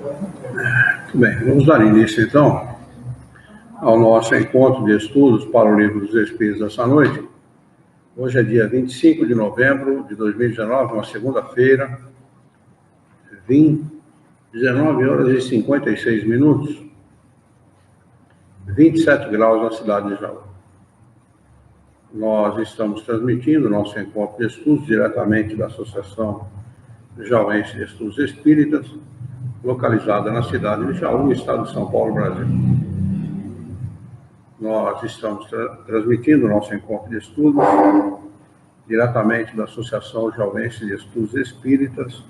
Muito bem, vamos dar início então ao nosso encontro de estudos para o Livro dos Espíritos dessa noite. Hoje é dia 25 de novembro de 2019, uma segunda-feira, 19 horas e 56 minutos, 27 graus na cidade de Jaú. Nós estamos transmitindo nosso encontro de estudos diretamente da Associação Jauense de Estudos Espíritas, localizada na cidade de Jaú, estado de São Paulo, Brasil. Nós estamos transmitindo nosso encontro de estudos diretamente da Associação Jauense de Estudos Espíritas,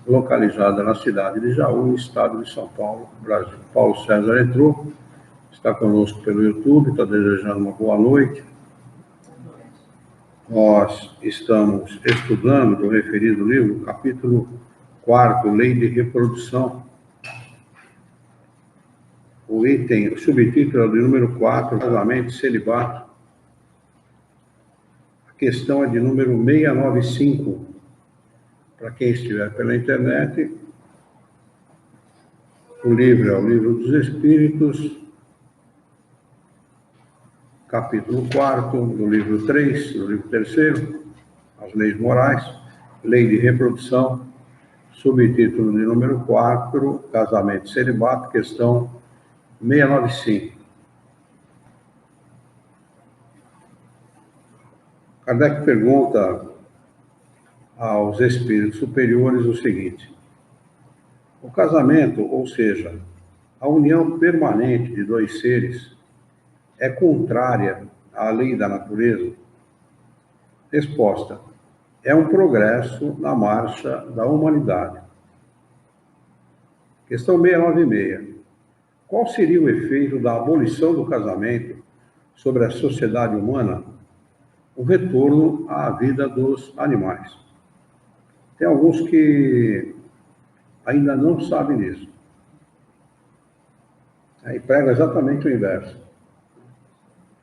localizada na cidade de Jaú, estado de São Paulo, Brasil. Paulo César entrou, está conosco pelo YouTube, está desejando uma boa noite. Nós estamos estudando do referido livro, capítulo 4º, Lei de Reprodução. O subtítulo é de número 4, Casamento e Celibato. A questão é de número 695. Para quem estiver pela internet, o livro é o Livro dos Espíritos, capítulo 4º, do livro 3, do livro 3º, As Leis Morais, Lei de Reprodução, subtítulo de número 4, Casamento e Celibato, questão 695. Kardec pergunta aos espíritos superiores o seguinte: o casamento, ou seja, a união permanente de dois seres, é contrária à lei da natureza? Resposta: é um progresso na marcha da humanidade. Questão 696. Qual seria o efeito da abolição do casamento sobre a sociedade humana? O retorno à vida dos animais. Tem alguns que ainda não sabem disso. Aí prega exatamente o inverso.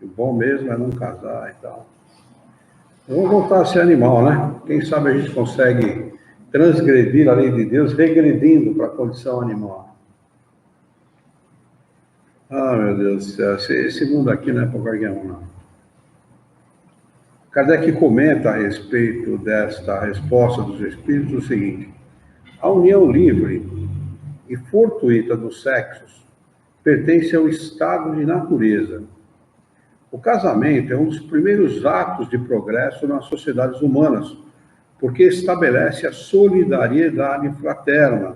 O bom mesmo é não casar e tal. Vamos voltar a ser animal, né? Quem sabe a gente consegue transgredir a lei de Deus, regredindo para a condição animal. Ah, meu Deus do céu, esse mundo aqui não é para qualquer um, não. Kardec comenta a respeito desta resposta dos espíritos o seguinte: a união livre e fortuita dos sexos pertence ao estado de natureza. O casamento é um dos primeiros atos de progresso nas sociedades humanas, porque estabelece a solidariedade fraterna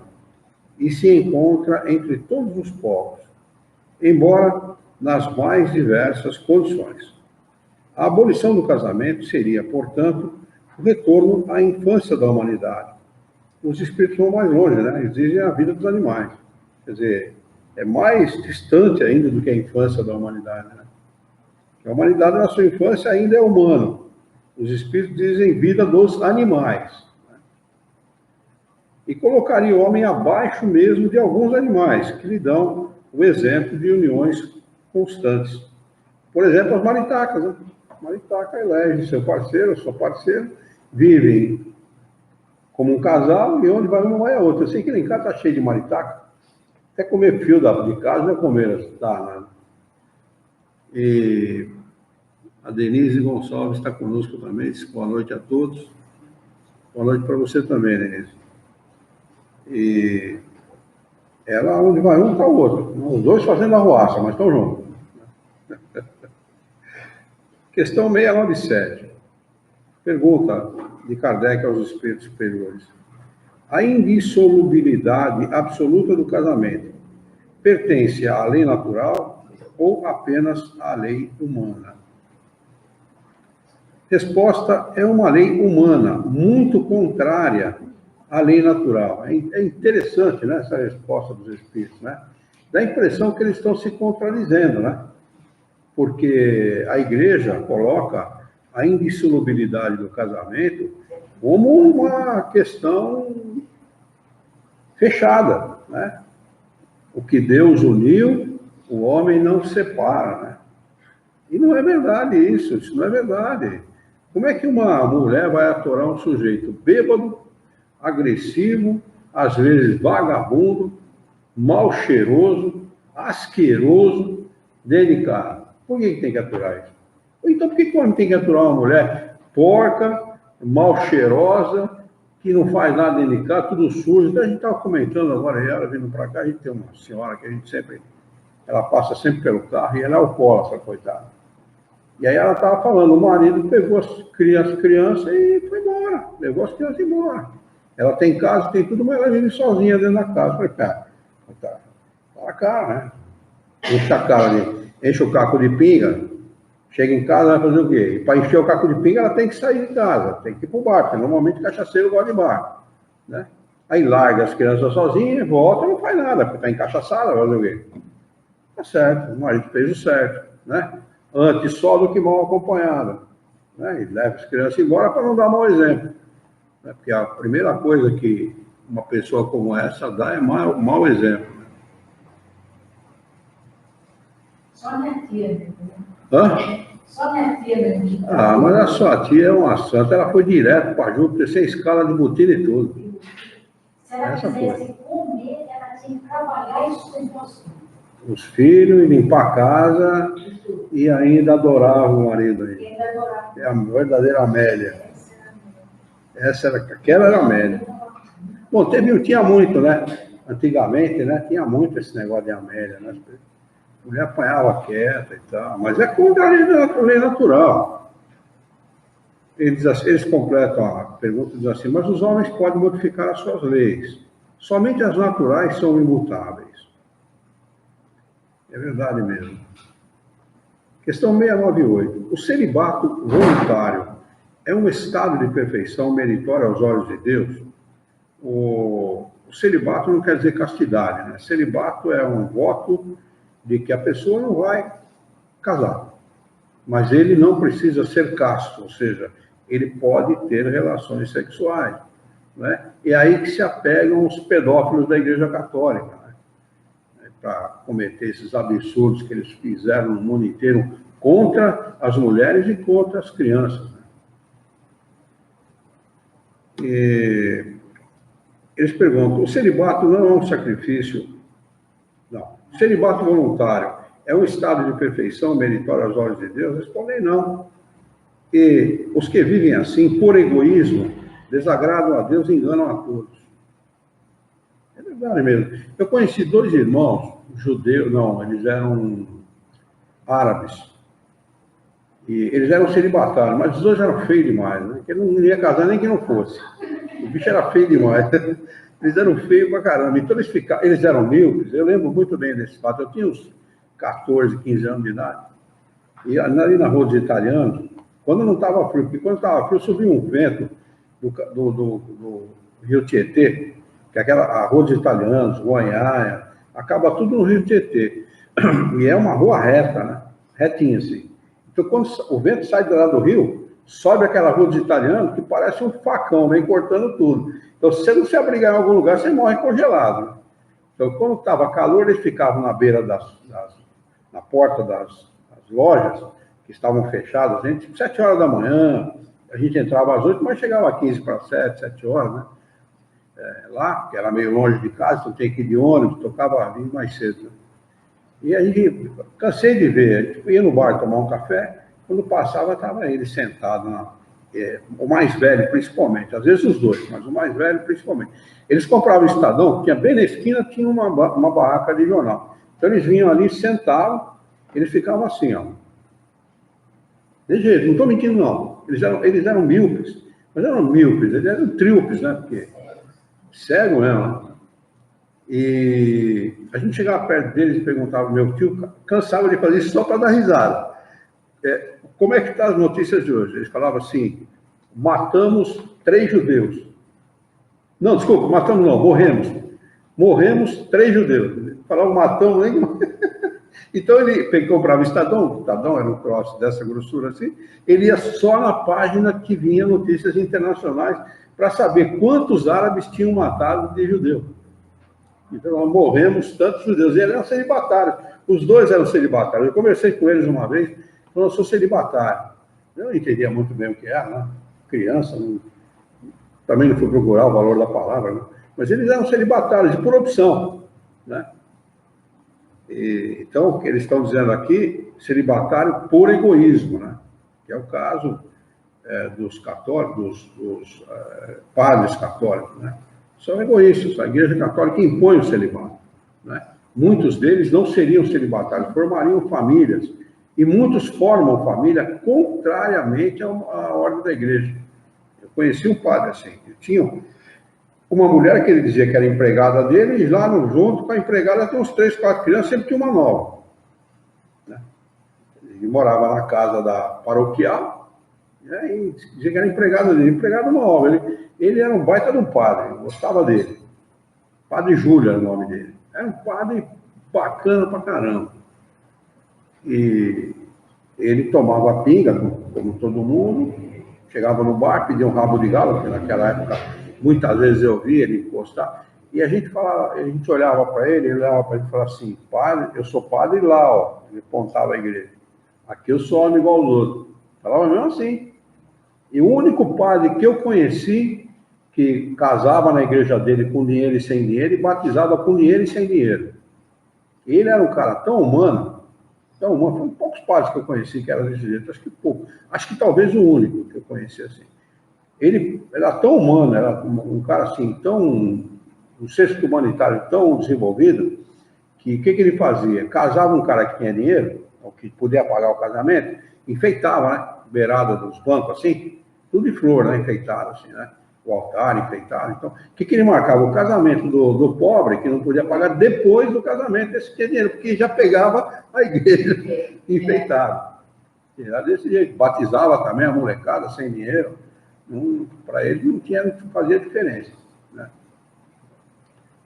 e se encontra entre todos os povos, embora nas mais diversas condições. A abolição do casamento seria, portanto, o retorno à infância da humanidade. Os espíritos vão mais longe, né? Exigem a vida dos animais. Quer dizer, é mais distante ainda do que a infância da humanidade, né? A humanidade, na sua infância, ainda é humana. Os espíritos dizem vida dos animais. Né? E colocaria o homem abaixo mesmo de alguns animais, que lhe dão o exemplo de uniões constantes. Por exemplo, as maritacas. Né? A maritaca elege seu parceiro, sua parceira, vivem como um casal e onde vai uma vai a outra. Eu sei que lá em casa está cheio de maritaca. Até comer fio de casa não é comer, tá, né? E a Denise Gonçalves está conosco também. Diz boa noite a todos. Boa noite para você também, Denise. E ela, onde vai um, está o outro. Os dois fazendo arruaça, mas estão juntos. Questão 697. Pergunta de Kardec aos espíritos superiores: a indissolubilidade absoluta do casamento pertence à lei natural ou apenas à lei humana? Resposta: é uma lei humana, muito contrária à lei natural. É interessante, né, essa resposta dos espíritos, né? Dá a impressão que eles estão se contradizendo, né? Porque a igreja coloca a indissolubilidade do casamento como uma questão fechada, né? O que Deus uniu, o homem não separa, né? E não é verdade isso não é verdade. Como é que uma mulher vai atorar um sujeito bêbado, agressivo, às vezes vagabundo, mal cheiroso, asqueroso, dentro de casa. Por que tem que aturar isso? Então, por que o homem tem que aturar uma mulher porca, mal cheirosa, que não faz nada dentro de casa, tudo sujo? Então, a gente estava comentando agora, ela vindo para cá, a gente tem uma senhora que a gente sempre, ela passa sempre pelo carro, e ela é alcoólatra, coitada. E aí ela estava falando, o marido pegou as crianças e foi embora, levou as crianças embora. Ela tem casa, tem tudo, mas ela vive sozinha dentro da casa. Eu falei, cara, tá a cara, né? Enche o caco de pinga, chega em casa, vai fazer o quê? E para encher o caco de pinga, ela tem que sair de casa, tem que ir para o bar, porque normalmente cachaceiro gosta de bar, né? Aí larga as crianças sozinhas, volta, não faz nada, porque está encaixaçada, vai fazer o quê? Tá certo, o marido fez o certo, né? Antes só do que mal acompanhada, né? E leva as crianças embora para não dar mau exemplo, né? Porque a primeira coisa que uma pessoa como essa dá é mau exemplo. Só minha tia, né? Hã? Só minha tia mesmo. Ah, mas a sua tia é uma santa, ela foi direto para Júpiter, sem escala de botina e tudo. Se ela quisesse comer, ela tinha que trabalhar e sustentar os filhos, e limpar a casa e ainda adorava o marido aí. É a verdadeira Amélia. Aquela era a Amélia. Bom, tinha muito, né? Antigamente, né? Tinha muito esse negócio de Amélia, né? A mulher apanhava quieta e tal, mas é contra a lei natural. Eles completam a pergunta dizendo assim, mas os homens podem modificar as suas leis. Somente as naturais são imutáveis. É verdade mesmo. Questão 698. O celibato voluntário é um estado de perfeição meritório aos olhos de Deus? O celibato não quer dizer castidade, né? Celibato é um voto de que a pessoa não vai casar. Mas ele não precisa ser casto, ou seja, ele pode ter relações sexuais, né? E aí que se apegam os pedófilos da Igreja Católica, né? Para cometer esses absurdos que eles fizeram no mundo inteiro contra as mulheres e contra as crianças, né? E eles perguntam, o celibato não é um sacrifício? Não. O celibato voluntário é um estado de perfeição meritório aos olhos de Deus? Respondem não. E os que vivem assim, por egoísmo, desagradam a Deus e enganam a todos. É verdade mesmo. Eu conheci dois irmãos judeus, não, eles eram árabes. E eles eram celibatários, mas os dois eram feios demais, né? Que não ia casar nem que não fosse. O bicho era feio demais. Eles eram feios pra caramba. Então eles eram míopes, eu lembro muito bem desse fato. Eu tinha uns 14, 15 anos de idade. E ali na Rua dos Italianos, quando não estava frio, porque quando estava frio, subia um vento do Rio Tietê, que é a Rua dos Italianos, Goiânia, acaba tudo no Rio Tietê. E é uma rua reta, né? Retinha assim. Então, quando o vento sai de lá do rio, sobe aquela Rua dos Italianos, que parece um facão, vem cortando tudo. Então, se você não se abrigar em algum lugar, você morre congelado. Então, quando estava calor, eles ficavam na beira na porta das lojas, que estavam fechadas, gente, 7 horas da manhã, a gente entrava às 8, mas chegava às 15 para 7 horas, né? Lá, que era meio longe de casa, então tinha que ir de ônibus, tocava ali mais cedo. E a gente, cansei de ver, a gente ia no bar tomar um café, quando passava, estava ele sentado, o mais velho principalmente, às vezes os dois, mas o mais velho principalmente. Eles compravam o Estadão, tinha bem na esquina, tinha uma barraca de jornal. Então eles vinham ali, sentavam, eles ficavam assim, ó. De jeito, não estou mentindo, não. Eles eram míopes, mas eram míopes, eles eram tríopes, né? Porque cego mesmo. E a gente chegava perto deles e perguntava, meu tio cansava de fazer isso só para dar risada. Como é que estão as notícias de hoje? Eles falavam assim, matamos 3 judeus. Não, desculpa, matamos não, morremos. Morremos 3 judeus. Falavam, matamos, nem... Então ele comprava o Estadão era um troço dessa grossura assim, ele ia só na página que vinha notícias internacionais para saber quantos árabes tinham matado de judeu. Então, nós morremos tantos judeus. E eles eram celibatários. Os dois eram celibatários. Eu conversei com eles uma vez, falaram, eu sou celibatário. Eu não entendia muito bem o que era, né? Criança, também não fui procurar o valor da palavra, né? Mas eles eram celibatários, e por opção. né? Então, o que eles estão dizendo aqui, celibatário por egoísmo, né? Que é o caso dos católicos, dos padres católicos, né? São egoístas. A Igreja Católica impõe o celibato, né? Muitos deles não seriam celibatários, formariam famílias, e muitos formam família contrariamente à ordem da Igreja. Eu conheci um padre assim, ele tinha uma mulher que ele dizia que era empregada dele, e lá junto com a empregada tem uns 3, 4 crianças, sempre tinha uma nova, né? Ele morava na casa da paroquial, né, e dizia que era empregado dele, empregado nova. Ele era um baita de um padre, eu gostava dele. Padre Júlio era o nome dele. Era um padre bacana pra caramba. E ele tomava pinga, como todo mundo, chegava no bar, pedia um rabo de galo, porque naquela época muitas vezes eu via ele encostar, e a gente olhava para ele olhava para ele e falava assim: padre, eu sou padre lá, ó. Ele apontava a igreja. Aqui eu sou homem igual aos outros. Falava mesmo assim. E o único padre que eu conheci que casava na igreja dele com dinheiro e sem dinheiro, e batizava com dinheiro e sem dinheiro. Ele era um cara tão humano, foram poucos padres que eu conheci que eram desse jeito, acho que pouco. Acho que talvez o único que eu conheci assim. Ele era tão humano, era um cara assim, um senso humanitário tão desenvolvido, que o que ele fazia? Casava um cara que tinha dinheiro, ou que podia pagar o casamento, enfeitava, né? Beirada dos bancos, assim, tudo de flor, né? Enfeitado, assim, né? O altar enfeitado. Então, o que ele marcava? O casamento do pobre, que não podia pagar, depois do casamento desse que tinha dinheiro, porque já pegava a igreja enfeitada. Era desse jeito. Batizava também a molecada sem dinheiro. Para ele não fazia diferença, né?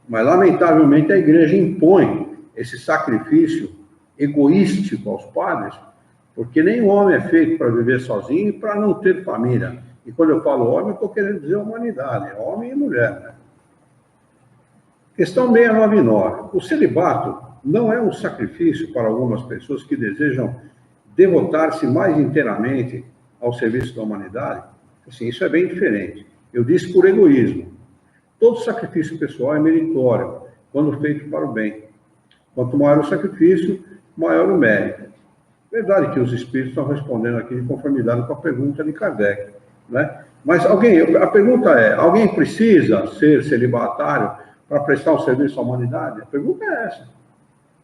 Mas, lamentavelmente, a igreja impõe esse sacrifício egoístico aos padres, porque nem o homem é feito para viver sozinho e para não ter família. E quando eu falo homem, eu estou querendo dizer humanidade, homem e mulher, né? Questão 699. O celibato não é um sacrifício para algumas pessoas que desejam devotar-se mais inteiramente ao serviço da humanidade? Assim, isso é bem diferente. Eu disse por egoísmo. Todo sacrifício pessoal é meritório, quando feito para o bem. Quanto maior o sacrifício, maior o mérito. Verdade que os espíritos estão respondendo aqui de conformidade com a pergunta de Kardec, né? Mas a pergunta é: alguém precisa ser celibatário para prestar um serviço à humanidade? A pergunta é essa.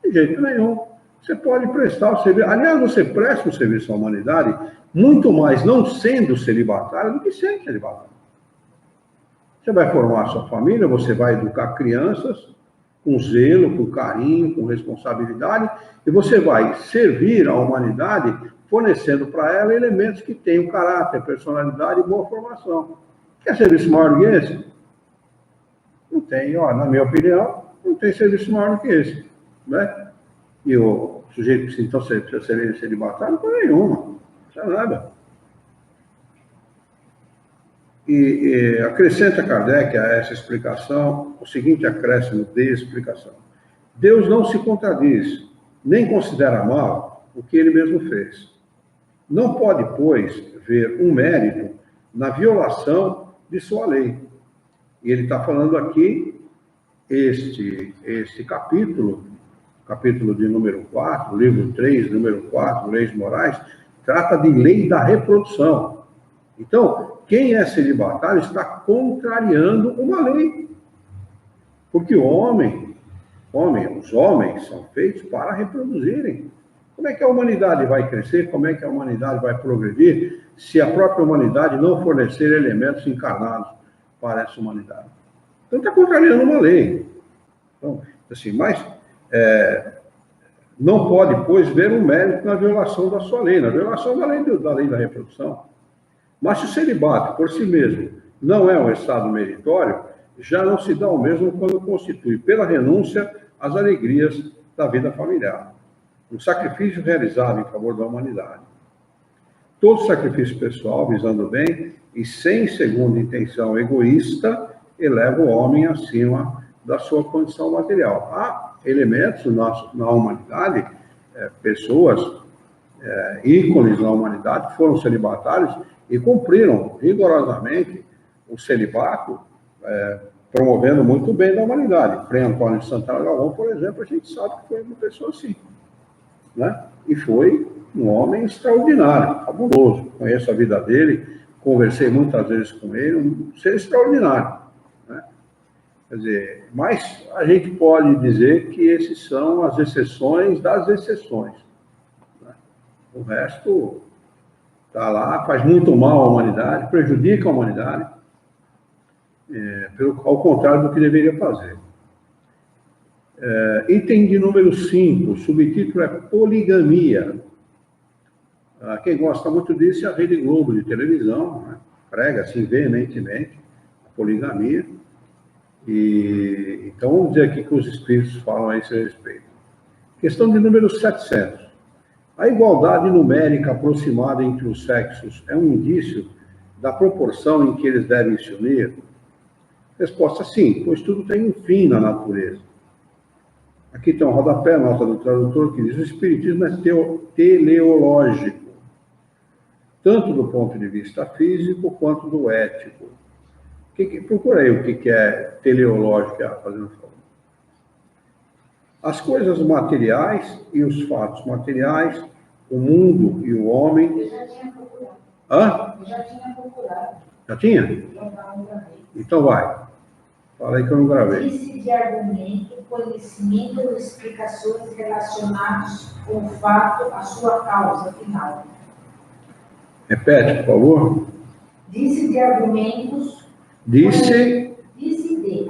De jeito nenhum. Você pode prestar o serviço. Aliás, você presta um serviço à humanidade muito mais não sendo celibatário do que sendo celibatário. Você vai formar a sua família, você vai educar crianças com zelo, com carinho, com responsabilidade, e você vai servir à humanidade fornecendo para ela elementos que tenham caráter, personalidade e boa formação. Quer serviço maior do que esse? Não tem, na minha opinião, não tem serviço maior do que esse, né? E o sujeito precisa, então, ser celibatário? Não tem nenhuma, não precisa nada. E acrescenta Kardec a essa explicação o seguinte acréscimo de explicação: Deus não se contradiz, nem considera mal o que ele mesmo fez. Não pode, pois, ver um mérito na violação de sua lei. E ele está falando aqui, este capítulo de número 4, livro 3, número 4, Leis Morais, trata de lei da reprodução. Então, quem é celibatário está contrariando uma lei. Porque os homens são feitos para reproduzirem. Como é que a humanidade vai crescer? Como é que a humanidade vai progredir se a própria humanidade não fornecer elementos encarnados para essa humanidade? Então, está contrariando uma lei. Então, assim, mas não pode, pois, ver um mérito na violação da sua lei, na violação da lei da reprodução. Mas se o celibato, por si mesmo, não é um estado meritório, já não se dá o mesmo quando constitui, pela renúncia, as alegrias da vida familiar. Um sacrifício realizado em favor da humanidade. Todo sacrifício pessoal, visando o bem, e sem segunda intenção egoísta, eleva o homem acima da sua condição material. Há elementos na humanidade, pessoas, ícones na humanidade, que foram celibatários e cumpriram rigorosamente o celibato promovendo muito o bem da humanidade. Frei Antônio de Santana Galvão, por exemplo, a gente sabe que foi uma pessoa assim, né? E foi um homem extraordinário, fabuloso. Conheço a vida dele, conversei muitas vezes com ele, um ser extraordinário, né? Quer dizer, mas a gente pode dizer que esses são as exceções das exceções, né? O resto está lá, faz muito mal à humanidade, prejudica a humanidade, ao contrário do que deveria fazer. Item de número 5, subtítulo é poligamia. Quem gosta muito disso é a Rede Globo de televisão, né? Prega assim veementemente a poligamia. Então vamos dizer aqui que os espíritos falam a esse respeito. Questão de número 700. A igualdade numérica aproximada entre os sexos é um indício da proporção em que eles devem se unir? Resposta: sim, pois tudo tem um fim na natureza. Aqui tem um rodapé, nota do tradutor, que diz: o espiritismo é teleológico, tanto do ponto de vista físico quanto do ético. Procura aí o que é teleológico, fazendo favor. As coisas materiais e os fatos materiais, o mundo e o homem. Eu já tinha procurado. Hã? Eu já tinha procurado. Já tinha? Então vai. Fala aí que eu não gravei. Disse de argumento, conhecimento ou explicações relacionadas com o fato, a sua causa final. Repete, por favor. Disse de argumentos. Disse de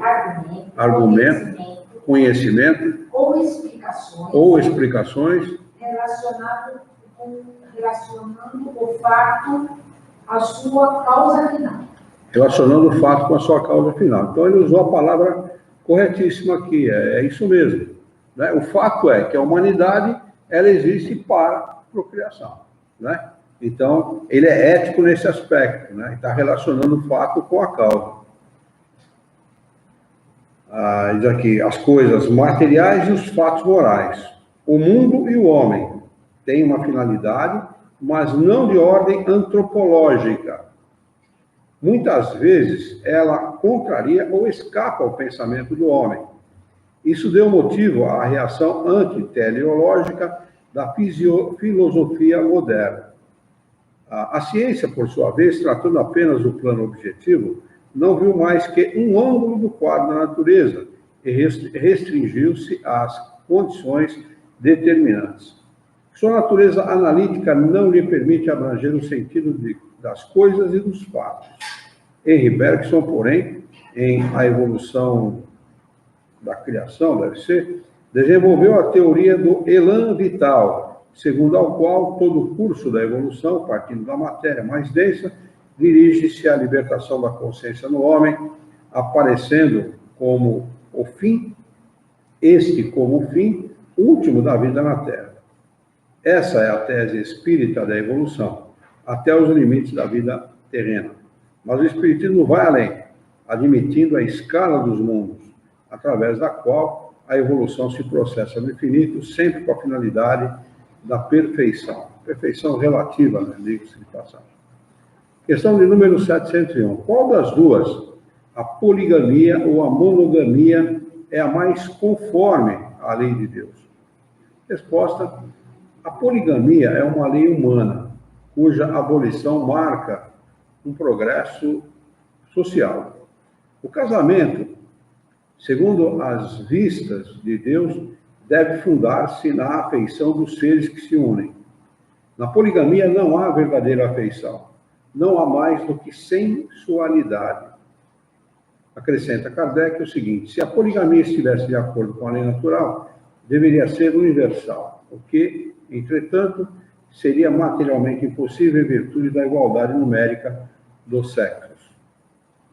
argumento, conhecimento ou explicações relacionando o fato à sua causa final. Relacionando o fato com a sua causa final. Então ele usou a palavra corretíssima aqui, é isso mesmo, né? O fato é que a humanidade ela existe para procriação, né? Então, ele é ético nesse aspecto, né? Está relacionando o fato com a causa. Diz aqui, as coisas materiais e os fatos morais. O mundo e o homem têm uma finalidade, mas não de ordem antropológica. Muitas vezes, ela contraria ou escapa ao pensamento do homem. Isso deu motivo à reação antiteleológica da filosofia moderna. A ciência, por sua vez, tratando apenas do plano objetivo, não viu mais que um ângulo do quadro da natureza e restringiu-se às condições determinantes. Sua natureza analítica não lhe permite abranger o sentido das coisas e dos fatos. Henri Bergson, porém, em A Evolução da Criação, deve ser, desenvolveu a teoria do elan vital, segundo ao qual todo o curso da evolução, partindo da matéria mais densa, dirige-se à libertação da consciência no homem, aparecendo como o fim, como o fim último da vida na Terra. Essa é a tese espírita da evolução, até os limites da vida terrena. Mas o espiritismo vai além, admitindo a escala dos mundos, através da qual a evolução se processa no infinito, sempre com a finalidade da perfeição. Perfeição relativa, né? Digo-se de passagem. Questão de número 701. Qual das duas, a poligamia ou a monogamia, é a mais conforme à lei de Deus? Resposta: a poligamia é uma lei humana, cuja abolição marca um progresso social. O casamento, segundo as vistas de Deus, deve fundar-se na afeição dos seres que se unem. Na poligamia não há verdadeira afeição. Não há mais do que sensualidade. Acrescenta Kardec o seguinte: se a poligamia estivesse de acordo com a lei natural, deveria ser universal, o que, entretanto, seria materialmente impossível em virtude da igualdade numérica dos sexos.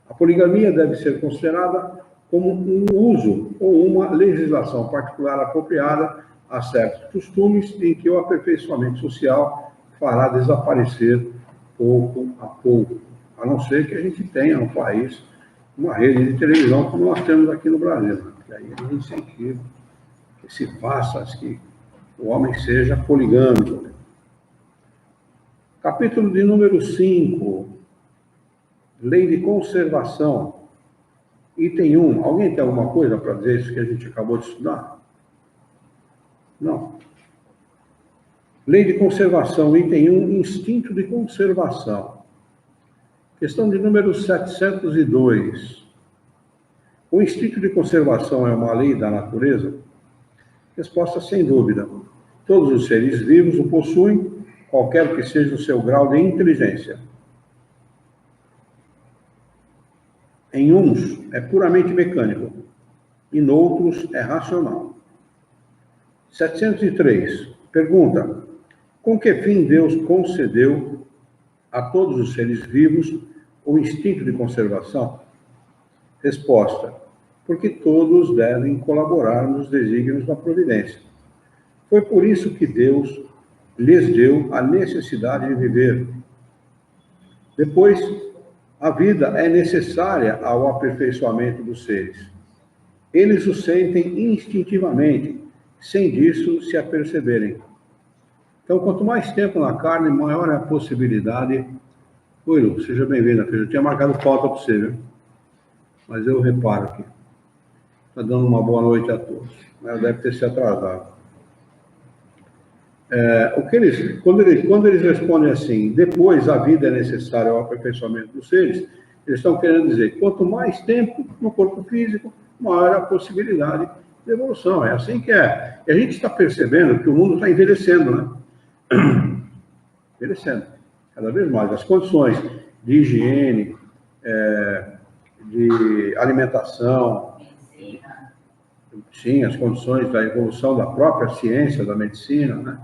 A poligamia deve ser considerada como um uso ou uma legislação particular apropriada a certos costumes em que o aperfeiçoamento social fará desaparecer pouco a pouco, a não ser que a gente tenha no país uma rede de televisão como nós temos aqui no Brasil, né? Que aí a gente incentiva que se faça, que o homem seja poligâmico. Capítulo de número 5, Lei de Conservação. Item 1. Alguém tem alguma coisa para dizer isso que a gente acabou de estudar? Não. Lei de conservação, item 1, instinto de conservação. Questão de número 702. O instinto de conservação é uma lei da natureza? Resposta sem dúvida. Todos os seres vivos o possuem, qualquer que seja o seu grau de inteligência. Em uns é puramente mecânico, e noutros é racional. 703. Pergunta: com que fim Deus concedeu a todos os seres vivos o instinto de conservação? Resposta: porque todos devem colaborar nos desígnios da providência. Foi por isso que Deus lhes deu a necessidade de viver. Depois, a vida é necessária ao aperfeiçoamento dos seres. Eles o sentem instintivamente, sem disso se aperceberem. Então, quanto mais tempo na carne, maior é a possibilidade... Oi, Lu, seja bem-vinda, filho. Eu tinha marcado pauta para você, viu? Mas eu reparo aqui. Está dando uma boa noite a todos. Deve ter se atrasado. Quando eles respondem assim, depois a vida é necessária ao aperfeiçoamento dos seres, eles estão querendo dizer, quanto mais tempo no corpo físico, maior a possibilidade de evolução. É assim que é. E a gente está percebendo que o mundo está envelhecendo, né? Envelhecendo. Cada vez mais. As condições de higiene, de alimentação, sim, as condições da evolução da própria ciência, da medicina, né?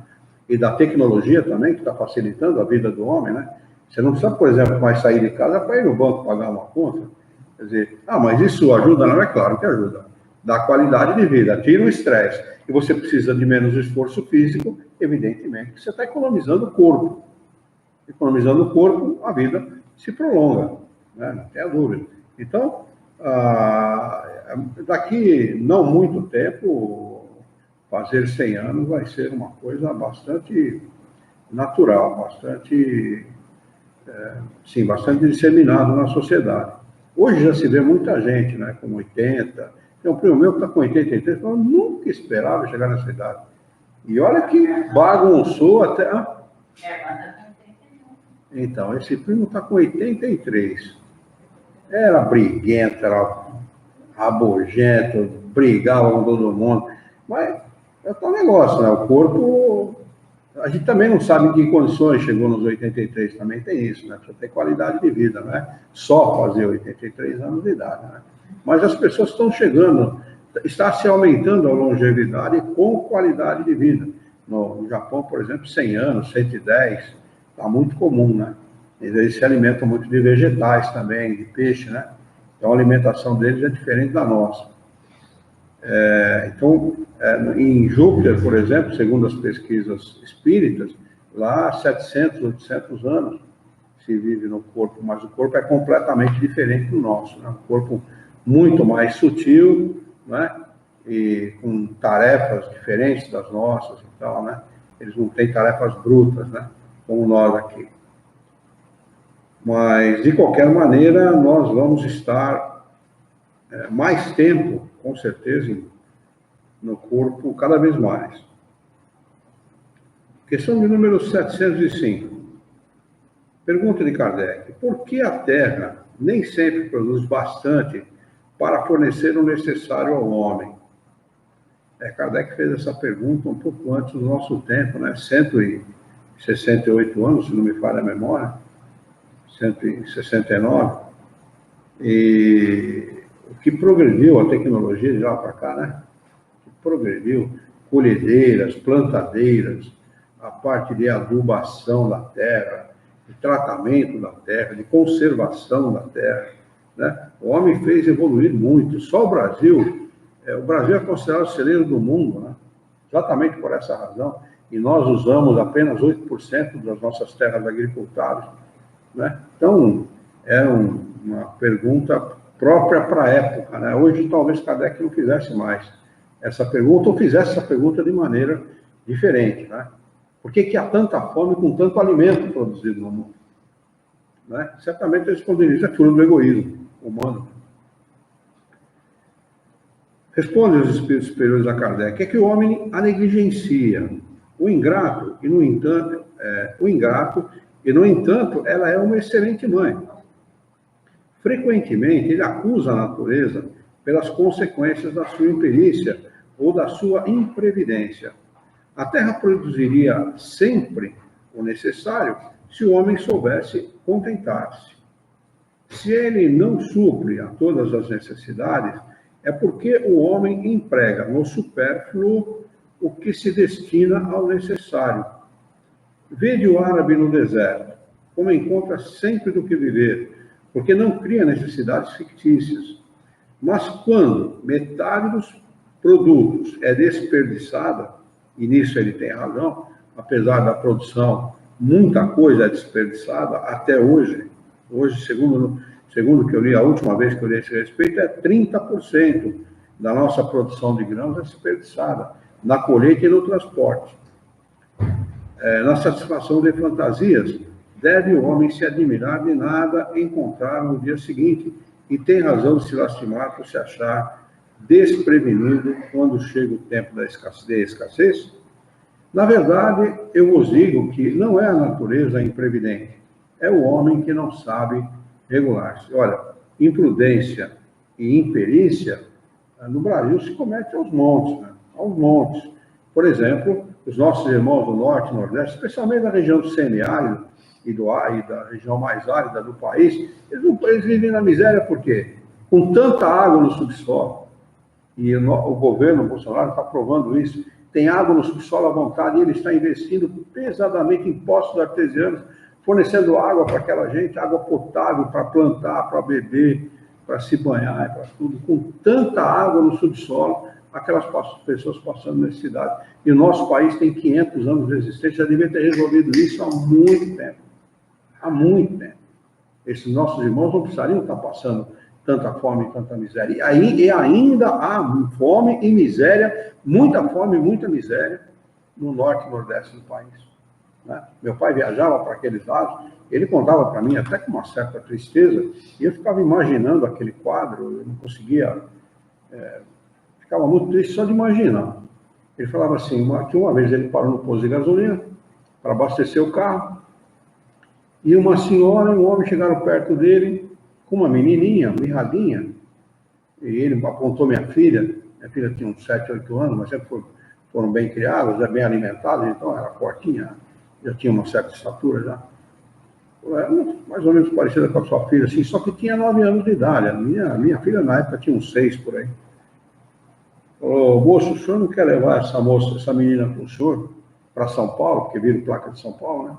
E da tecnologia também, que está facilitando a vida do homem, né? Você não precisa, por exemplo, mais sair de casa para ir no banco pagar uma conta. Quer dizer, mas isso ajuda? Não, é claro que ajuda. Dá qualidade de vida, tira o estresse. E você precisa de menos esforço físico, evidentemente, você está economizando o corpo. Economizando o corpo, a vida se prolonga, né? Não tem a dúvida. Então, daqui não muito tempo, fazer 100 anos vai ser uma coisa bastante natural, bastante disseminado na sociedade. Hoje já se vê muita gente, né, com 80. Tem um primo meu que está com 83, eu nunca esperava chegar nessa idade. E olha que bagunçou até... Então, esse primo está com 83. Era briguento, era rabugento, brigava com todo mundo. Mas é tal negócio, né? O corpo, a gente também não sabe em que condições chegou nos 83, também tem isso, né? Precisa ter qualidade de vida, né? Só fazer 83 anos de idade, né? Mas as pessoas estão chegando, está se aumentando a longevidade com qualidade de vida. No Japão, por exemplo, 100 anos, 110, está muito comum, né? Eles se alimentam muito de vegetais também, de peixe, né? Então a alimentação deles é diferente da nossa. Então, em Júpiter, por exemplo, segundo as pesquisas espíritas, lá 700, 800 anos se vive no corpo, mas o corpo é completamente diferente do nosso, né? Um corpo muito mais sutil, né? E com tarefas diferentes das nossas e tal, né? Eles não têm tarefas brutas, né? Como nós aqui. Mas, de qualquer maneira, nós vamos estar mais tempo, com certeza, no corpo, cada vez mais. Questão de número 705. Pergunta de Kardec: por que a Terra nem sempre produz bastante para fornecer o necessário ao homem? Kardec fez essa pergunta um pouco antes do nosso tempo, né? 168 anos, se não me falha a memória, 169. E o que progrediu a tecnologia de lá para cá, né? Progrediu, colhedeiras, plantadeiras, a parte de adubação da terra, de tratamento da terra, de conservação da terra, né? O homem fez evoluir muito. Só o Brasil é considerado o celeiro do mundo, né? Exatamente por essa razão. E nós usamos apenas 8% das nossas terras agricultáveis, né? Então, era uma pergunta própria para a época, né? Hoje, talvez Kardec não fizesse mais essa pergunta, ou fizesse essa pergunta de maneira diferente, né? Por que há tanta fome com tanto alimento produzido no mundo? Né? Certamente eles responderiam, isso é fruto do egoísmo humano. Responde os espíritos superiores a Kardec, é que o homem a negligencia, o ingrato, e no entanto, ela é uma excelente mãe. Frequentemente, ele acusa a natureza pelas consequências da sua imperícia ou da sua imprevidência. A Terra produziria sempre o necessário se o homem soubesse contentar-se. Se ele não supre a todas as necessidades, é porque o homem emprega no supérfluo o que se destina ao necessário. Vede o árabe no deserto, como encontra sempre do que viver, porque não cria necessidades fictícias. Mas quando metade dos produtos é desperdiçada, e nisso ele tem razão, apesar da produção, muita coisa é desperdiçada até hoje. Hoje, segundo o que eu li, a última vez que eu li a esse respeito, é 30% da nossa produção de grãos é desperdiçada, na colheita e no transporte. Na satisfação de fantasias, deve o homem se admirar de nada encontrar no dia seguinte, e tem razão de se lastimar por se achar desprevenido quando chega o tempo da escassez. Na verdade, eu vos digo que não é a natureza imprevidente, é o homem que não sabe regular-se. Olha, imprudência e imperícia, no Brasil se comete aos montes, né? Aos montes. Por exemplo, os nossos irmãos do Norte e Nordeste, especialmente da região do semiárido e da região mais árida do país, eles vivem na miséria por quê? Com tanta água no subsolo, e o governo Bolsonaro está provando isso, tem água no subsolo à vontade, e ele está investindo pesadamente em poços artesianos, fornecendo água para aquela gente, água potável para plantar, para beber, para se banhar, para tudo, com tanta água no subsolo, aquelas pessoas passando necessidade. E o nosso país tem 500 anos de existência, já devia ter resolvido isso há muito tempo. Há muito tempo. Esses nossos irmãos não precisariam estar passando tanta fome e tanta miséria. E ainda há fome e miséria, muita fome e muita miséria no norte e nordeste do país. Né? Meu pai viajava para aqueles lados, ele contava para mim, até com uma certa tristeza, e eu ficava imaginando aquele quadro, eu não conseguia... ficava muito triste só de imaginar. Ele falava assim, que uma vez ele parou no posto de gasolina para abastecer o carro, e uma senhora e um homem chegaram perto dele com uma menininha, mirradinha, e ele apontou minha filha tinha uns 7, 8 anos, mas sempre foram bem criadas, bem alimentadas, então era fortinha, já tinha uma certa estatura já. Mais ou menos parecida com a sua filha, assim, só que tinha 9 anos de idade. A minha filha na época tinha uns 6 por aí. Falou, moço, o senhor não quer levar essa menina para o senhor, para São Paulo, porque viram placa de São Paulo, né?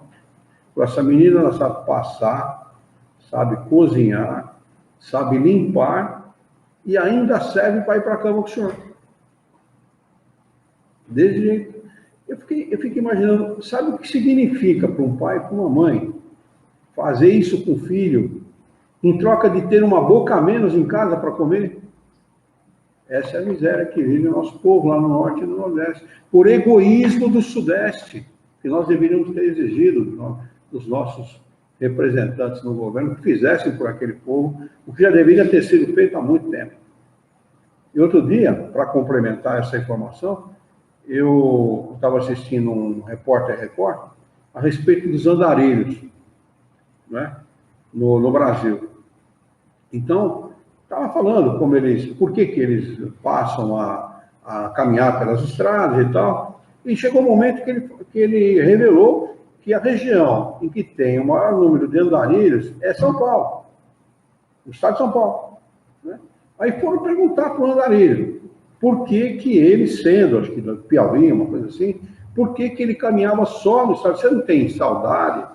Essa menina, ela sabe passar, sabe cozinhar, sabe limpar e ainda serve para ir para a cama com o senhor. Desse jeito. Eu fiquei imaginando, sabe o que significa para um pai e para uma mãe fazer isso com o filho, em troca de ter uma boca a menos em casa para comer? Essa é a miséria que vive o nosso povo lá no Norte e no Nordeste, por egoísmo do Sudeste, que nós deveríamos ter exigido dos nossos representantes no governo, que fizessem por aquele povo o que já deveria ter sido feito há muito tempo. E outro dia, para complementar essa informação, eu estava assistindo um Repórter Record a respeito dos andarilhos, né, no Brasil. Então, estava falando por que eles passam a caminhar pelas estradas e tal, e chegou um momento que ele revelou que a região em que tem o maior número de andarilhos é São Paulo, o estado de São Paulo. Né? Aí foram perguntar para o andarilho por que ele, sendo, acho que do Piauí, uma coisa assim, por que ele caminhava só no estado? Você não tem saudade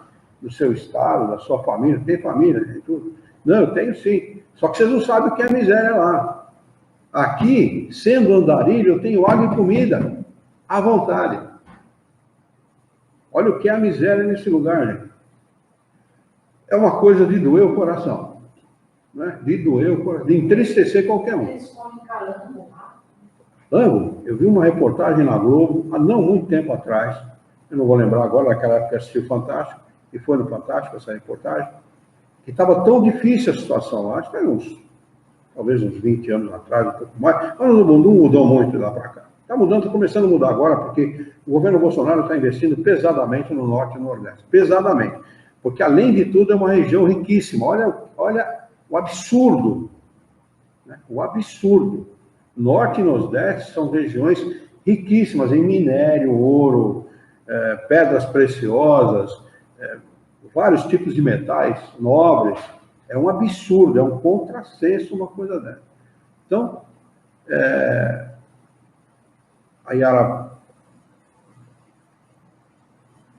do seu estado, da sua família? Tem família, tem tudo? Não, eu tenho sim. Só que vocês não sabem o que é miséria lá. Aqui, sendo andarilho, eu tenho água e comida à vontade. Olha o que é a miséria nesse lugar, gente. É uma coisa de doer o coração. Né? De doer o coração, de entristecer qualquer um. Eles comem calango. Eu vi uma reportagem na Globo, há não muito tempo atrás, eu não vou lembrar agora, naquela época eu assisti o Fantástico, e foi no Fantástico essa reportagem, que estava tão difícil a situação lá, acho que era uns talvez uns 20 anos atrás, um pouco mais, mas não mudou muito de lá para cá. Está mudando, está começando a mudar agora, porque o governo Bolsonaro está investindo pesadamente no Norte e no Nordeste. Pesadamente. Porque, além de tudo, é uma região riquíssima. Olha o absurdo. Né? O absurdo. Norte e Nordeste são regiões riquíssimas em minério, ouro, pedras preciosas, vários tipos de metais nobres. É um absurdo, é um contrassenso uma coisa dessa. Então, a Yara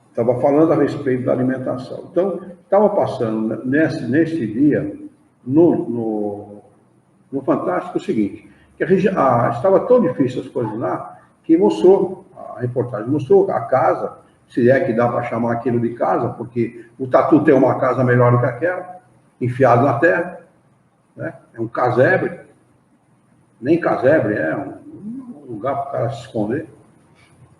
estava falando a respeito da alimentação. Então, estava passando nesse dia, no Fantástico, o seguinte, que estava tão difícil as coisas lá, que a reportagem mostrou a casa, se é que dá para chamar aquilo de casa, porque o Tatu tem uma casa melhor do que aquela, enfiado na terra, né? É um casebre, nem casebre, é um lugar para o cara se esconder.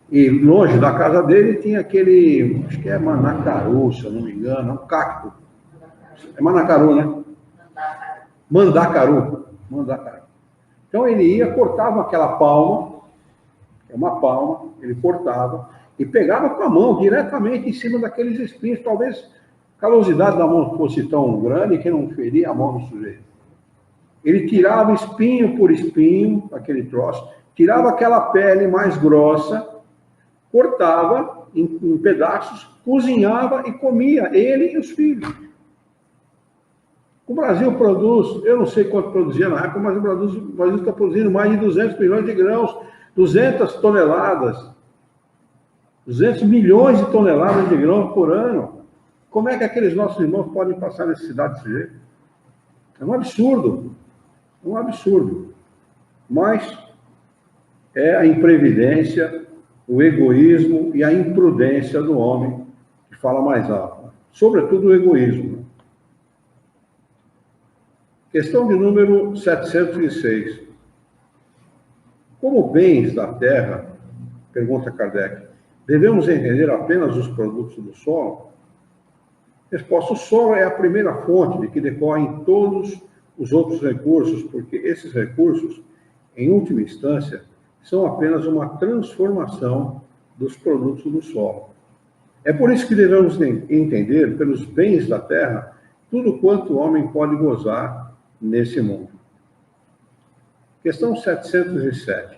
E longe da casa dele tinha aquele, acho que é Manacaru, se eu não me engano, é um cacto. É Manacaru, né? Mandacaru. Então ele ia, cortava aquela palma, é uma palma, ele cortava e pegava com a mão diretamente em cima daqueles espinhos. Talvez a calosidade da mão fosse tão grande que não feria a mão do sujeito. Ele tirava espinho por espinho, aquele troço, tirava aquela pele mais grossa, cortava em pedaços, cozinhava e comia, ele e os filhos. O Brasil produz, eu não sei quanto produzia na época, mas o Brasil está produzindo mais de 200 milhões de grãos, 200 toneladas, 200 milhões de toneladas de grãos por ano. Como é que aqueles nossos irmãos podem passar necessidade desse jeito? É um absurdo, Mas é a imprevidência, o egoísmo e a imprudência do homem que fala mais alto. Sobretudo o egoísmo. Questão de número 706. Como bens da terra, pergunta Kardec, devemos entender apenas os produtos do solo? Resposta: o solo é a primeira fonte de que decorrem todos os outros recursos, porque esses recursos, em última instância, são apenas uma transformação dos produtos do solo. É por isso que devemos entender, pelos bens da terra, tudo quanto o homem pode gozar nesse mundo. Questão 707.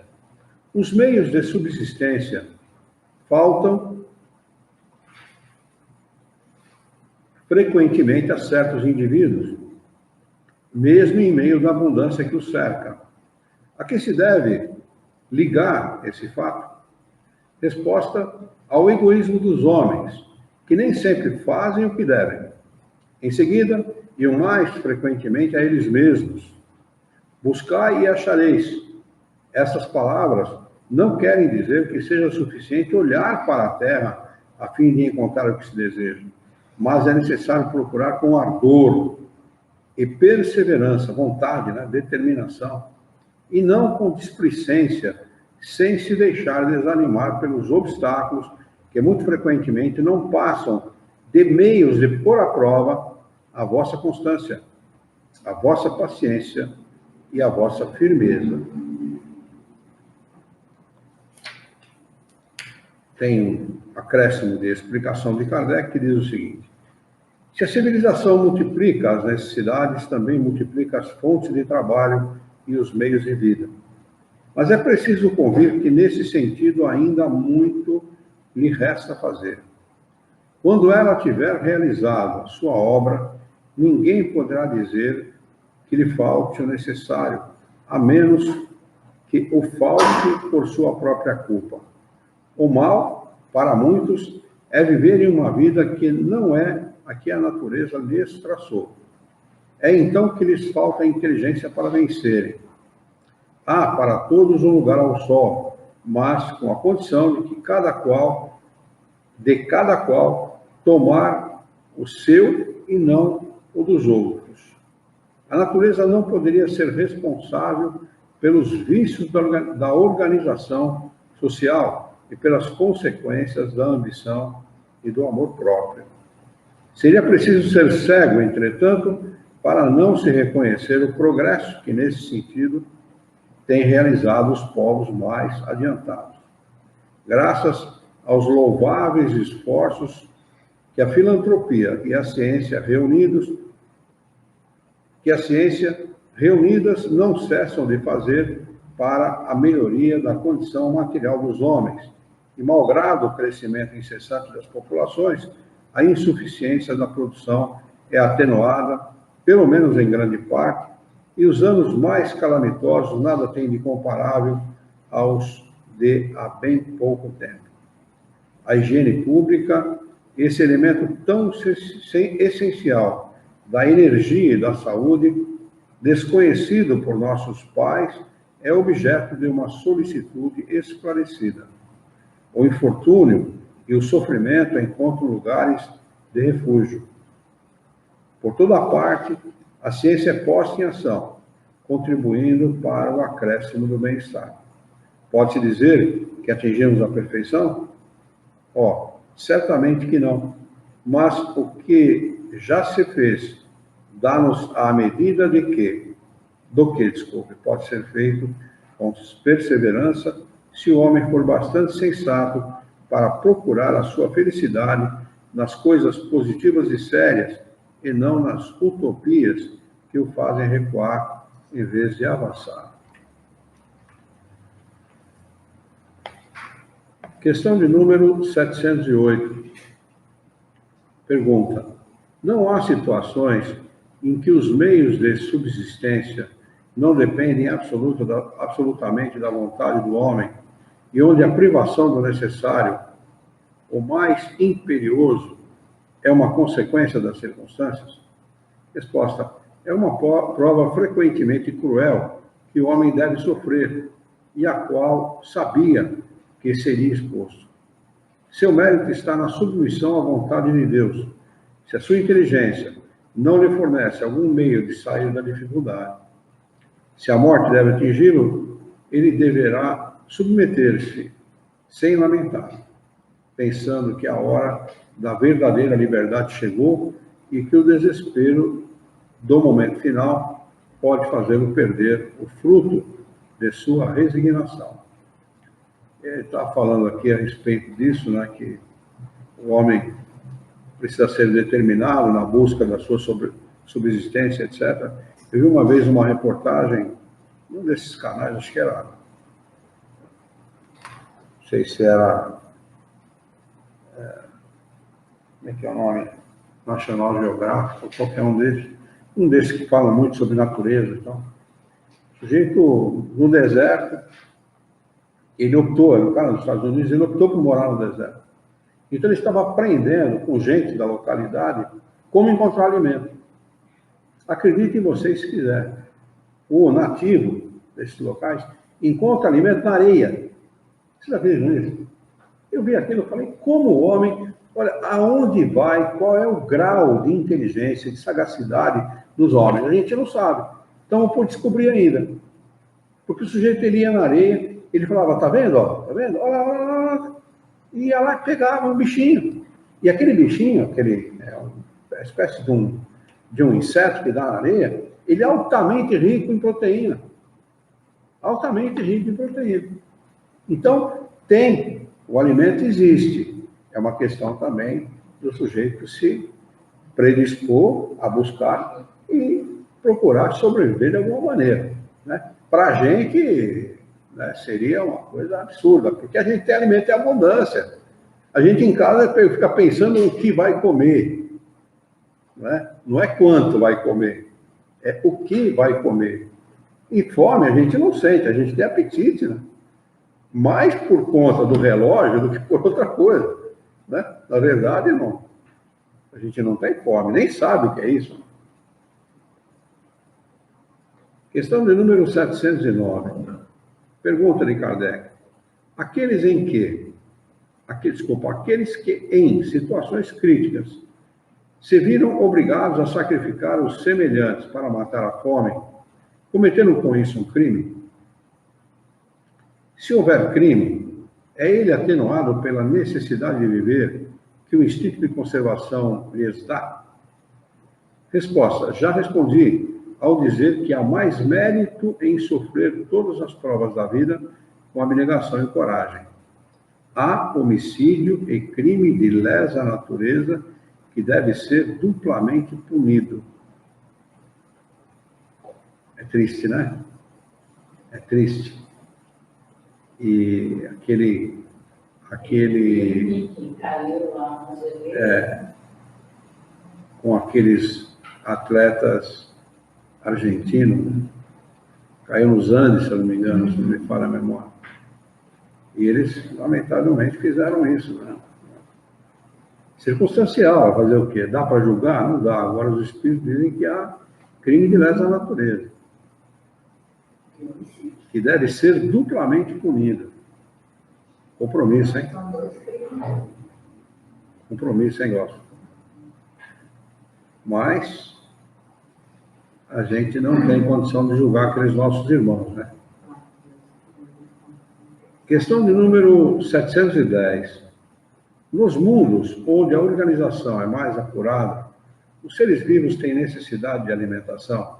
Os meios de subsistência faltam frequentemente a certos indivíduos, mesmo em meio da abundância que os cerca. A que se deve ligar esse fato? Resposta: ao egoísmo dos homens, que nem sempre fazem o que devem. Em seguida, e o mais frequentemente a eles mesmos. Buscai e achareis. Essas palavras não querem dizer que seja suficiente olhar para a terra a fim de encontrar o que se deseja, mas é necessário procurar com ardor e perseverança, vontade, né? Determinação, e não com displicência, sem se deixar desanimar pelos obstáculos que muito frequentemente não passam de meios de pôr à prova a vossa constância, a vossa paciência e a vossa firmeza. Tem um acréscimo de explicação de Kardec que diz o seguinte: se a civilização multiplica as necessidades, também multiplica as fontes de trabalho e os meios de vida. Mas é preciso convir que, nesse sentido, ainda muito lhe resta fazer. Quando ela tiver realizado a sua obra, ninguém poderá dizer que lhe falte o necessário, a menos que o falte por sua própria culpa. O mal, para muitos, é viverem uma vida que não é a que a natureza lhes traçou. É então que lhes falta a inteligência para vencerem. Há para todos um lugar ao sol, mas com a condição de que cada qual tomar o seu e não o dos outros. A natureza não poderia ser responsável pelos vícios da organização social e pelas consequências da ambição e do amor próprio. Seria preciso ser cego, entretanto, para não se reconhecer o progresso que, nesse sentido, têm realizado os povos mais adiantados. Graças aos louváveis esforços que a filantropia e a ciência reunidas não cessam de fazer para a melhoria da condição material dos homens, e malgrado o crescimento incessante das populações, a insuficiência da produção é atenuada, pelo menos em grande parte, e os anos mais calamitosos nada têm de comparável aos de há bem pouco tempo. A higiene pública, esse elemento tão essencial da energia e da saúde, desconhecido por nossos pais, é objeto de uma solicitude esclarecida. O infortúnio e o sofrimento encontram lugares de refúgio. Por toda parte, a ciência é posta em ação, contribuindo para o acréscimo do bem-estar. Pode-se dizer que atingimos a perfeição? Certamente que não. Mas o que já se fez dá-nos a medida do que pode ser feito com perseverança se o homem for bastante sensato para procurar a sua felicidade nas coisas positivas e sérias e não nas utopias que o fazem recuar em vez de avançar. Questão de número 708. Pergunta: não há situações em que os meios de subsistência não dependem absolutamente da vontade do homem e onde a privação do necessário, o mais imperioso, é uma consequência das circunstâncias? Resposta: é uma prova frequentemente cruel que o homem deve sofrer e a qual sabia que seria exposto. Seu mérito está na submissão à vontade de Deus. Se a sua inteligência não lhe fornece algum meio de sair da dificuldade, se a morte deve atingi-lo, ele deverá submeter-se sem lamentar, pensando que a hora da verdadeira liberdade chegou e que o desespero do momento final pode fazê-lo perder o fruto de sua resignação. Ele está falando aqui a respeito disso, né, que o homem precisa ser determinado na busca da sua subsistência, etc. Eu vi uma vez uma reportagem, num desses canais, acho que era, não sei se era, como é que é o nome? National Geographic, qualquer um desses que falam muito sobre natureza. Então, o sujeito no deserto, ele optou, era um cara dos Estados Unidos, ele optou por morar no deserto. Então ele estava aprendendo com gente da localidade como encontrar alimento. Acreditem vocês se quiser. O nativo desses locais encontra alimento na areia. Vocês acreditam nisso? Eu vi aquilo e falei, como o homem, olha, aonde vai, qual é o grau de inteligência, de sagacidade dos homens? A gente não sabe. Então eu pude descobrir ainda. Porque o sujeito ele ia na areia, ele falava, tá vendo? Ó, tá vendo? Olha lá, olha lá. E ia lá e pegava um bichinho. E aquele bichinho, uma espécie de um inseto que dá na areia, ele é altamente rico em proteína. Altamente rico em proteína. Então, o alimento existe. É uma questão também do sujeito se predispor a buscar e procurar sobreviver de alguma maneira. Né? Para a gente, né, seria uma coisa absurda, porque a gente tem alimento em abundância. A gente em casa fica pensando no que vai comer. Né? Não é quanto vai comer, é o que vai comer. E fome a gente não sente, a gente tem apetite, né? Mais por conta do relógio do que por outra coisa. Né? Na verdade, não. A gente não tem fome, nem sabe o que é isso. Questão de número 709. Pergunta de Kardec. Aqueles que em situações críticas se viram obrigados a sacrificar os semelhantes para matar a fome, cometendo com isso um crime? Se houver crime, é ele atenuado pela necessidade de viver que o instinto de conservação lhes dá? Resposta: já respondi ao dizer que há mais mérito em sofrer todas as provas da vida com abnegação e coragem. Há homicídio e crime de lesa natureza que deve ser duplamente punido. É triste, né? É triste. E aquele com aqueles atletas argentinos, né? Caiu nos Andes, se eu não me engano, se não me falha a memória. E eles, lamentavelmente, fizeram isso, né? Circunstancial, fazer o quê? Dá para julgar? Não dá. Agora os espíritos dizem que há crime de lesa natureza, que deve ser duplamente punido. Compromisso, hein? Compromisso, hein, Glaucio? Mas a gente não tem condição de julgar aqueles nossos irmãos, né? Questão de número 710. Nos mundos onde a organização é mais apurada, os seres vivos têm necessidade de alimentação?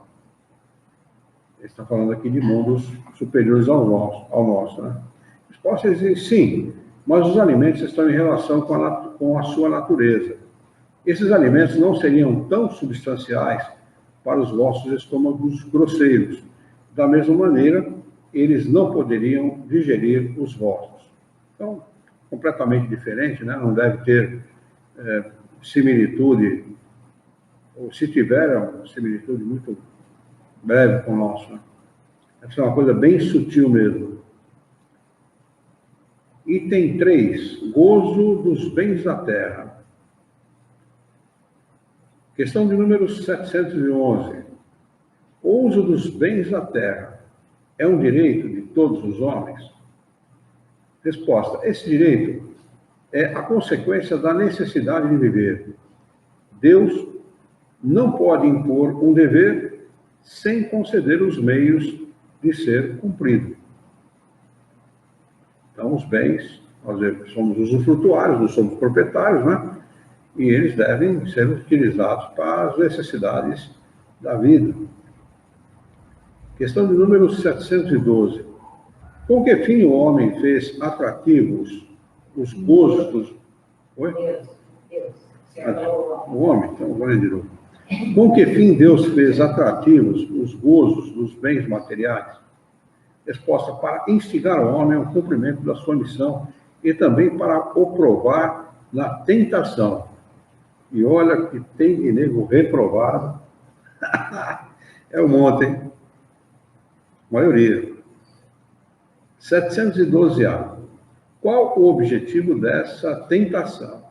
Ele está falando aqui de mundos superiores ao nosso, né? A resposta é dizer sim, mas os alimentos estão em relação com a sua natureza. Esses alimentos não seriam tão substanciais para os vossos estômagos grosseiros. Da mesma maneira, eles não poderiam digerir os vossos. Então, completamente diferente, né? Não deve ter similitude, ou se tiver, é uma similitude muito breve com o nosso, né? Deve ser uma coisa bem sutil mesmo. Item 3, gozo dos bens da terra. Questão de número 711. O uso dos bens da terra é um direito de todos os homens? Resposta: esse direito é a consequência da necessidade de viver. Deus não pode impor um dever sem conceder os meios de ser cumprido. Então, os bens, nós somos usufrutuários, nós somos proprietários, né? E eles devem ser utilizados para as necessidades da vida. Questão de número 712. Com que fim o homem fez atrativos os gozos dos... Oi? Deus. O homem, então, vou ler de novo. Com que fim Deus fez atrativos os gozos dos bens materiais? Resposta: para instigar o homem ao cumprimento da sua missão e também para o provar na tentação. E olha que tem de nego reprovado. É um monte, hein? Maioria. 712A. Qual o objetivo dessa tentação?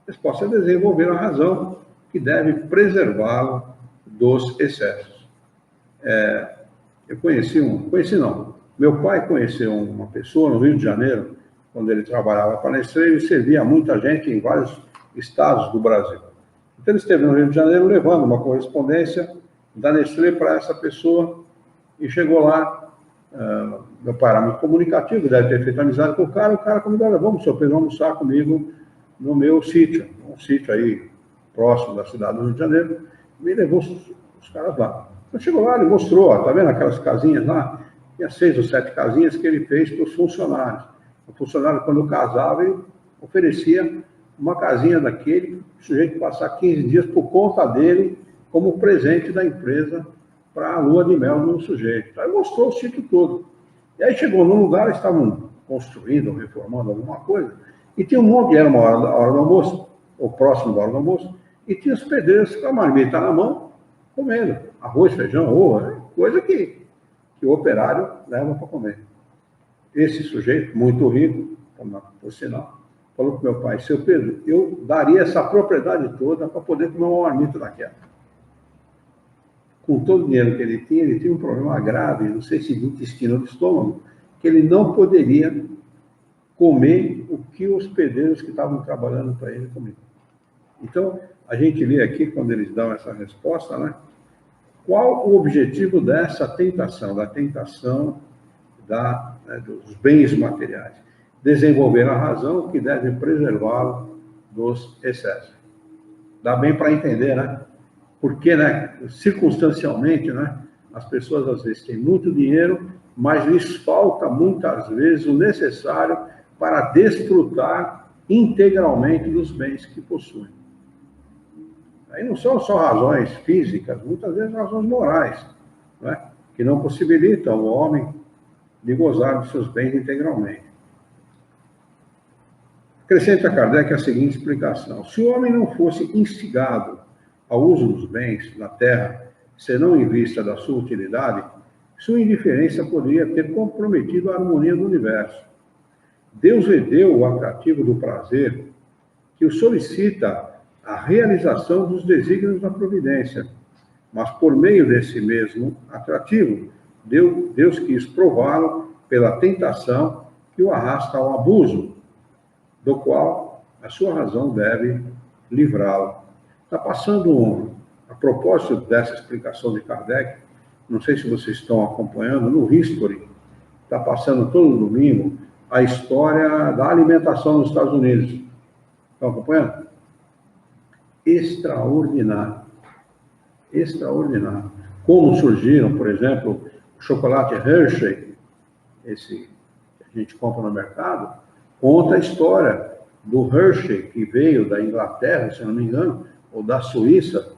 Resposta: é desenvolver a razão que deve preservá-lo dos excessos. Meu pai conheceu uma pessoa no Rio de Janeiro, quando ele trabalhava para a Nestlé, ele servia a muita gente em vários estados do Brasil. Então ele esteve no Rio de Janeiro levando uma correspondência da Nestlé para essa pessoa e chegou lá. Meu pai era muito comunicativo, deve ter feito amizade com o cara convidou: vamos, senhor Pedro, almoçar comigo no meu sítio, um sítio aí próximo da cidade do Rio de Janeiro, me levou os caras lá. Então chegou lá, ele mostrou, tá vendo aquelas casinhas lá? Tinha 6 ou 7 casinhas que ele fez para os funcionários. O funcionário, quando casava, ele oferecia uma casinha daquele, o sujeito passar 15 dias por conta dele, como presente da empresa para a lua de mel do sujeito. Aí mostrou o sítio todo. E aí chegou num lugar, estavam construindo, reformando alguma coisa, e tinha um monte, era uma hora do almoço, ou próximo da hora do almoço, e tinha os pedreiros com a marmita na mão, comendo arroz, feijão, ovo, coisa que o operário leva para comer. Esse sujeito, muito rico, por sinal, falou para o meu pai: seu Pedro, eu daria essa propriedade toda para poder comer uma marmita daquela. Com todo o dinheiro que ele tinha um problema grave, não sei se de intestino ou de estômago, que ele não poderia comer o que os pedreiros que estavam trabalhando para ele comiam. Então, a gente vê aqui, quando eles dão essa resposta, né? Qual o objetivo dessa tentação, da tentação dos bens materiais? Desenvolver a razão que deve preservá-lo dos excessos. Dá bem para entender, né? porque, né, circunstancialmente, né, as pessoas às vezes têm muito dinheiro, mas lhes falta muitas vezes o necessário para desfrutar integralmente dos bens que possuem. Aí não são só razões físicas, muitas vezes razões morais, né, que não possibilitam o homem de gozar dos seus bens integralmente. Acrescenta Kardec a seguinte explicação: se o homem não fosse instigado ao uso dos bens da terra, senão em vista da sua utilidade, sua indiferença poderia ter comprometido a harmonia do universo. Deus lhe deu o atrativo do prazer, que o solicita a realização dos desígnios da providência, mas por meio desse mesmo atrativo, Deus quis prová-lo pela tentação que o arrasta ao abuso, do qual a sua razão deve livrá-lo. Está passando, a propósito dessa explicação de Kardec, não sei se vocês estão acompanhando, no History, está passando todo domingo a história da alimentação nos Estados Unidos. Estão acompanhando? Extraordinário. Extraordinário. Como surgiram, por exemplo, o chocolate Hershey, esse que a gente compra no mercado, conta a história do Hershey, que veio da Inglaterra, se não me engano, ou da Suíça,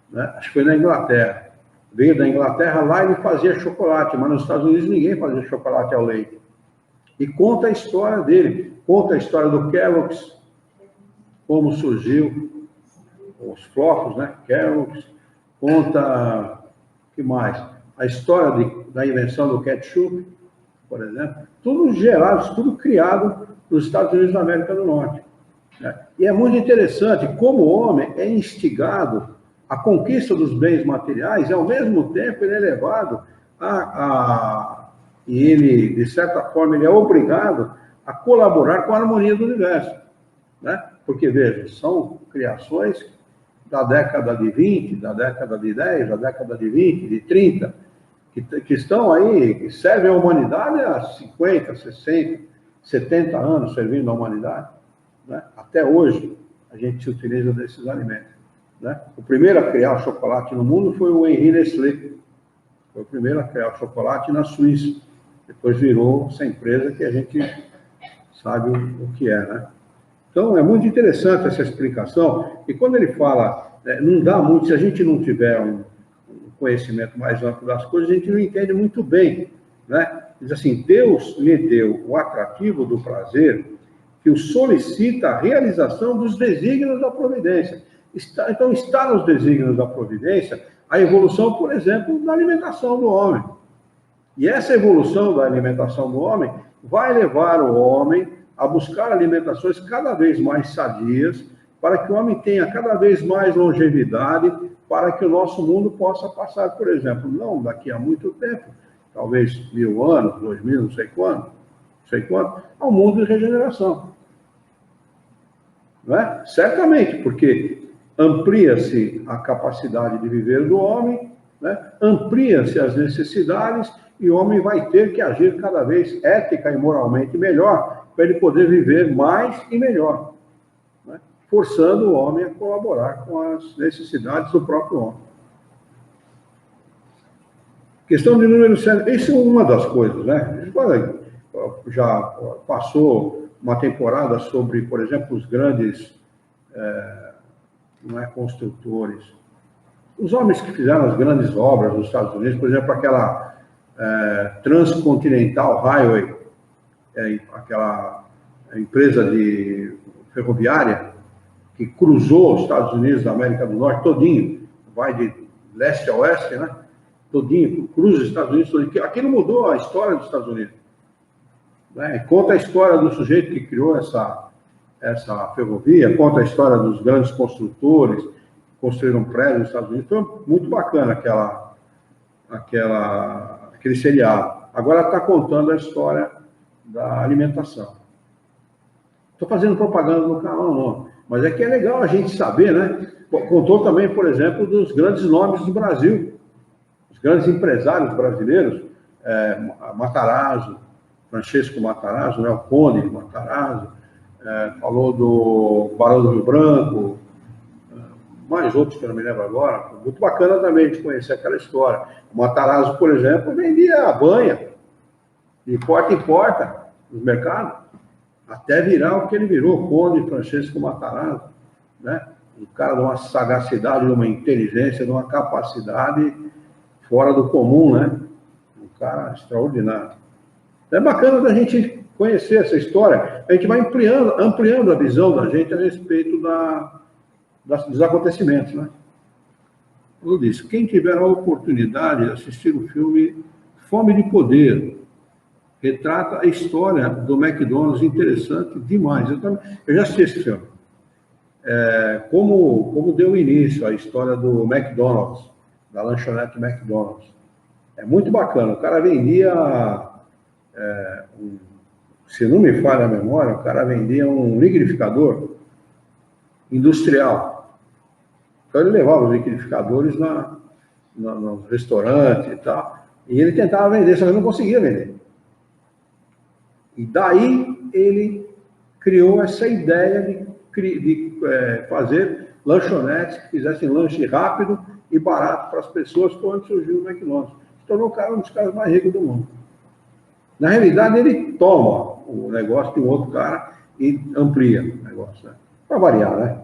né? Acho que foi na Inglaterra. Veio da Inglaterra, lá ele fazia chocolate, mas nos Estados Unidos ninguém fazia chocolate ao leite. E conta a história dele, conta a história do Kellogg's, como surgiu os flocos, né? Kellogg's, conta, o que mais? A história da invenção do ketchup, por exemplo, tudo gerado, tudo criado nos Estados Unidos da América do Norte. Né? E é muito interessante como o homem é instigado à conquista dos bens materiais e, ao mesmo tempo, ele é levado e ele, de certa forma, ele é obrigado a colaborar com a harmonia do universo. Né? Porque, veja, são criações da década de 20, da década de 10, da década de 20, de 30, que estão aí, que servem à humanidade há 50, 60, 70 anos servindo à humanidade. Né? Até hoje, a gente se utiliza desses alimentos. Né? O primeiro a criar o chocolate no mundo foi o Henri Nestlé. Foi o primeiro a criar o chocolate na Suíça. Depois virou essa empresa que a gente sabe o que é. Né? Então, é muito interessante essa explicação. E quando ele fala, não dá muito, se a gente não tiver um conhecimento mais amplo das coisas, a gente não entende muito bem. Né? Diz assim, Deus lhe deu o atrativo do prazer que o solicita a realização dos desígnios da providência. Então, está nos desígnios da providência a evolução, por exemplo, da alimentação do homem. E essa evolução da alimentação do homem vai levar o homem a buscar alimentações cada vez mais sadias, para que o homem tenha cada vez mais longevidade, para que o nosso mundo possa passar, por exemplo, não daqui a muito tempo, talvez 1000 anos, 2000, não sei quanto, ao mundo de regeneração. Não é? Certamente, porque amplia-se a capacidade de viver do homem, né? Amplia-se as necessidades e o homem vai ter que agir cada vez ética e moralmente melhor para ele poder viver mais e melhor, né? Forçando o homem a colaborar com as necessidades do próprio homem. Questão de número 7. Isso é uma das coisas, né? Já passou uma temporada sobre, por exemplo, os grandes construtores. Os homens que fizeram as grandes obras nos Estados Unidos, por exemplo, aquela Transcontinental Highway, aquela empresa de ferroviária que cruzou os Estados Unidos da América do Norte todinho, vai de leste a oeste, né? Todinho, cruza os Estados Unidos todinho. Aquilo mudou a história dos Estados Unidos. Né? Conta a história do sujeito que criou essa ferrovia, conta a história dos grandes construtores que construíram prédios nos Estados Unidos. Foi muito bacana aquele seriado. Agora está contando a história da alimentação. Estou fazendo propaganda no canal, não. Mas é que é legal a gente saber, né? Contou também, por exemplo, dos grandes nomes do Brasil. Os grandes empresários brasileiros, Matarazzo, Francesco Matarazzo, né? O Conde Matarazzo, falou do Barão do Rio Branco, mais outros que eu não me lembro agora, muito bacana também de conhecer aquela história. O Matarazzo, por exemplo, vendia banha, de porta em porta, nos mercados, até virar o que ele virou, Conde Francesco Matarazzo, né? Um cara de uma sagacidade, de uma inteligência, de uma capacidade fora do comum, né? Um cara extraordinário. É bacana da gente conhecer essa história, a gente vai ampliando a visão da gente a respeito dos acontecimentos, né? Eu disse, quem tiver a oportunidade de assistir o filme Fome de Poder, retrata a história do McDonald's, interessante demais. Eu já assisti esse filme. Como deu início a história do McDonald's, da lanchonete McDonald's. É muito bacana. O cara vendia, se não me falha a memória, o cara vendia um liquidificador industrial. Então ele levava os liquidificadores no restaurante e tal, e ele tentava vender, só que ele não conseguia vender. E daí ele criou essa ideia de fazer lanchonetes que fizessem lanche rápido e barato para as pessoas, quando surgiu o McDonald's. Se tornou um dos caras mais ricos do mundo. Na realidade, ele toma o negócio de um outro cara e amplia o negócio, né? Para variar, né?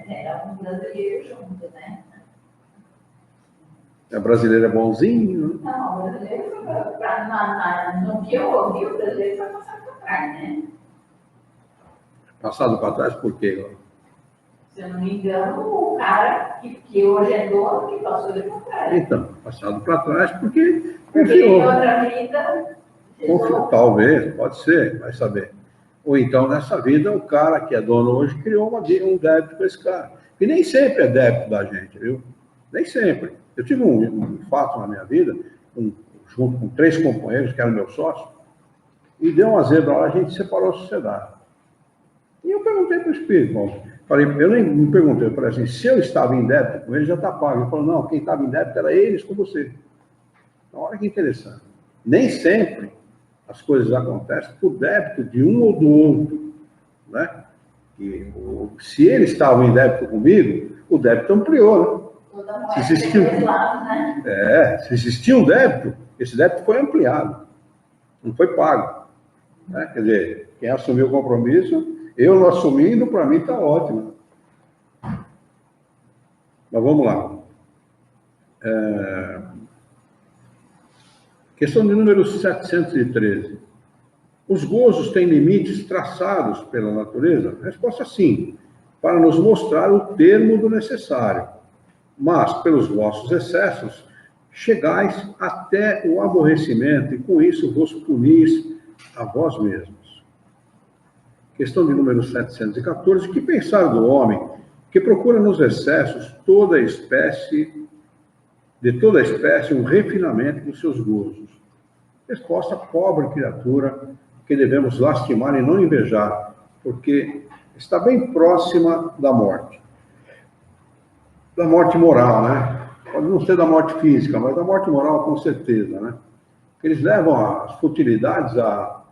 Era um brasileiro junto, né? A brasileira é bonzinho. Não, o brasileiro foi no que eu ouvi, o brasileiro foi passado para trás, né? Passado para trás por quê? Se eu não me engano, o cara que hoje é dono, que passou de para trás. Então, passado para trás porque Confiou. Em outra vida... Talvez, pode ser, vai saber. Ou então, nessa vida, o cara que é dono hoje criou um débito para esse cara. E nem sempre é débito da gente, viu? Nem sempre. Eu tive um fato na minha vida, junto com 3 companheiros, que eram meus sócios, e deu uma zebra lá, a gente separou a sociedade. E eu perguntei para o espírito, eu nem me perguntei, eu falei assim, se eu estava em débito com ele, já está pago. Ele falou, não, quem estava em débito era eles com você. Então, olha que interessante. Nem sempre as coisas acontecem por débito de um ou do outro, né? E se ele estava em débito comigo, o débito ampliou, né? Se existia um débito, esse débito foi ampliado, não foi pago, né? Quer dizer, quem assumiu o compromisso, eu não assumindo, para mim está ótimo. Mas vamos lá. Questão de número 713. Os gozos têm limites traçados pela natureza? Resposta sim, para nos mostrar o termo do necessário. Mas, pelos vossos excessos, chegais até o aborrecimento e com isso vos punis a vós mesmos. Questão de número 714. Que pensar do homem que procura nos excessos de toda espécie um refinamento dos seus gozos? Resposta: pobre criatura que devemos lastimar e não invejar, porque está bem próxima da morte. Da morte moral, né? Pode não ser da morte física, mas da morte moral com certeza, né? Eles levam as futilidades a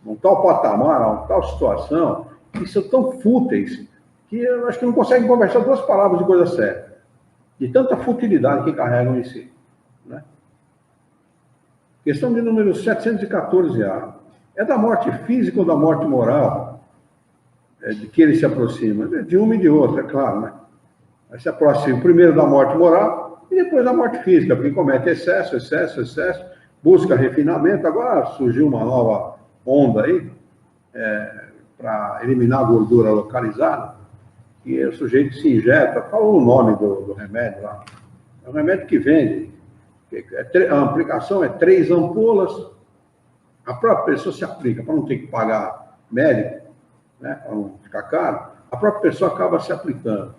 um tal patamar, a uma tal situação, que são tão fúteis, que eu acho que não conseguem conversar 2 palavras de coisa séria, de tanta futilidade que carregam em si, né? Questão de número 714A. É da morte física ou da morte moral de que ele se aproxima? De uma e de outra, é claro, né? Ele se aproxima primeiro da morte moral e depois da morte física, porque comete excesso, busca refinamento. Agora surgiu uma nova onda aí, para eliminar a gordura localizada, e o sujeito se injeta, falou o nome do remédio lá. É um remédio que vende. A aplicação é 3 ampolas, a própria pessoa se aplica, para não ter que pagar médico, né, para não ficar caro, a própria pessoa acaba se aplicando.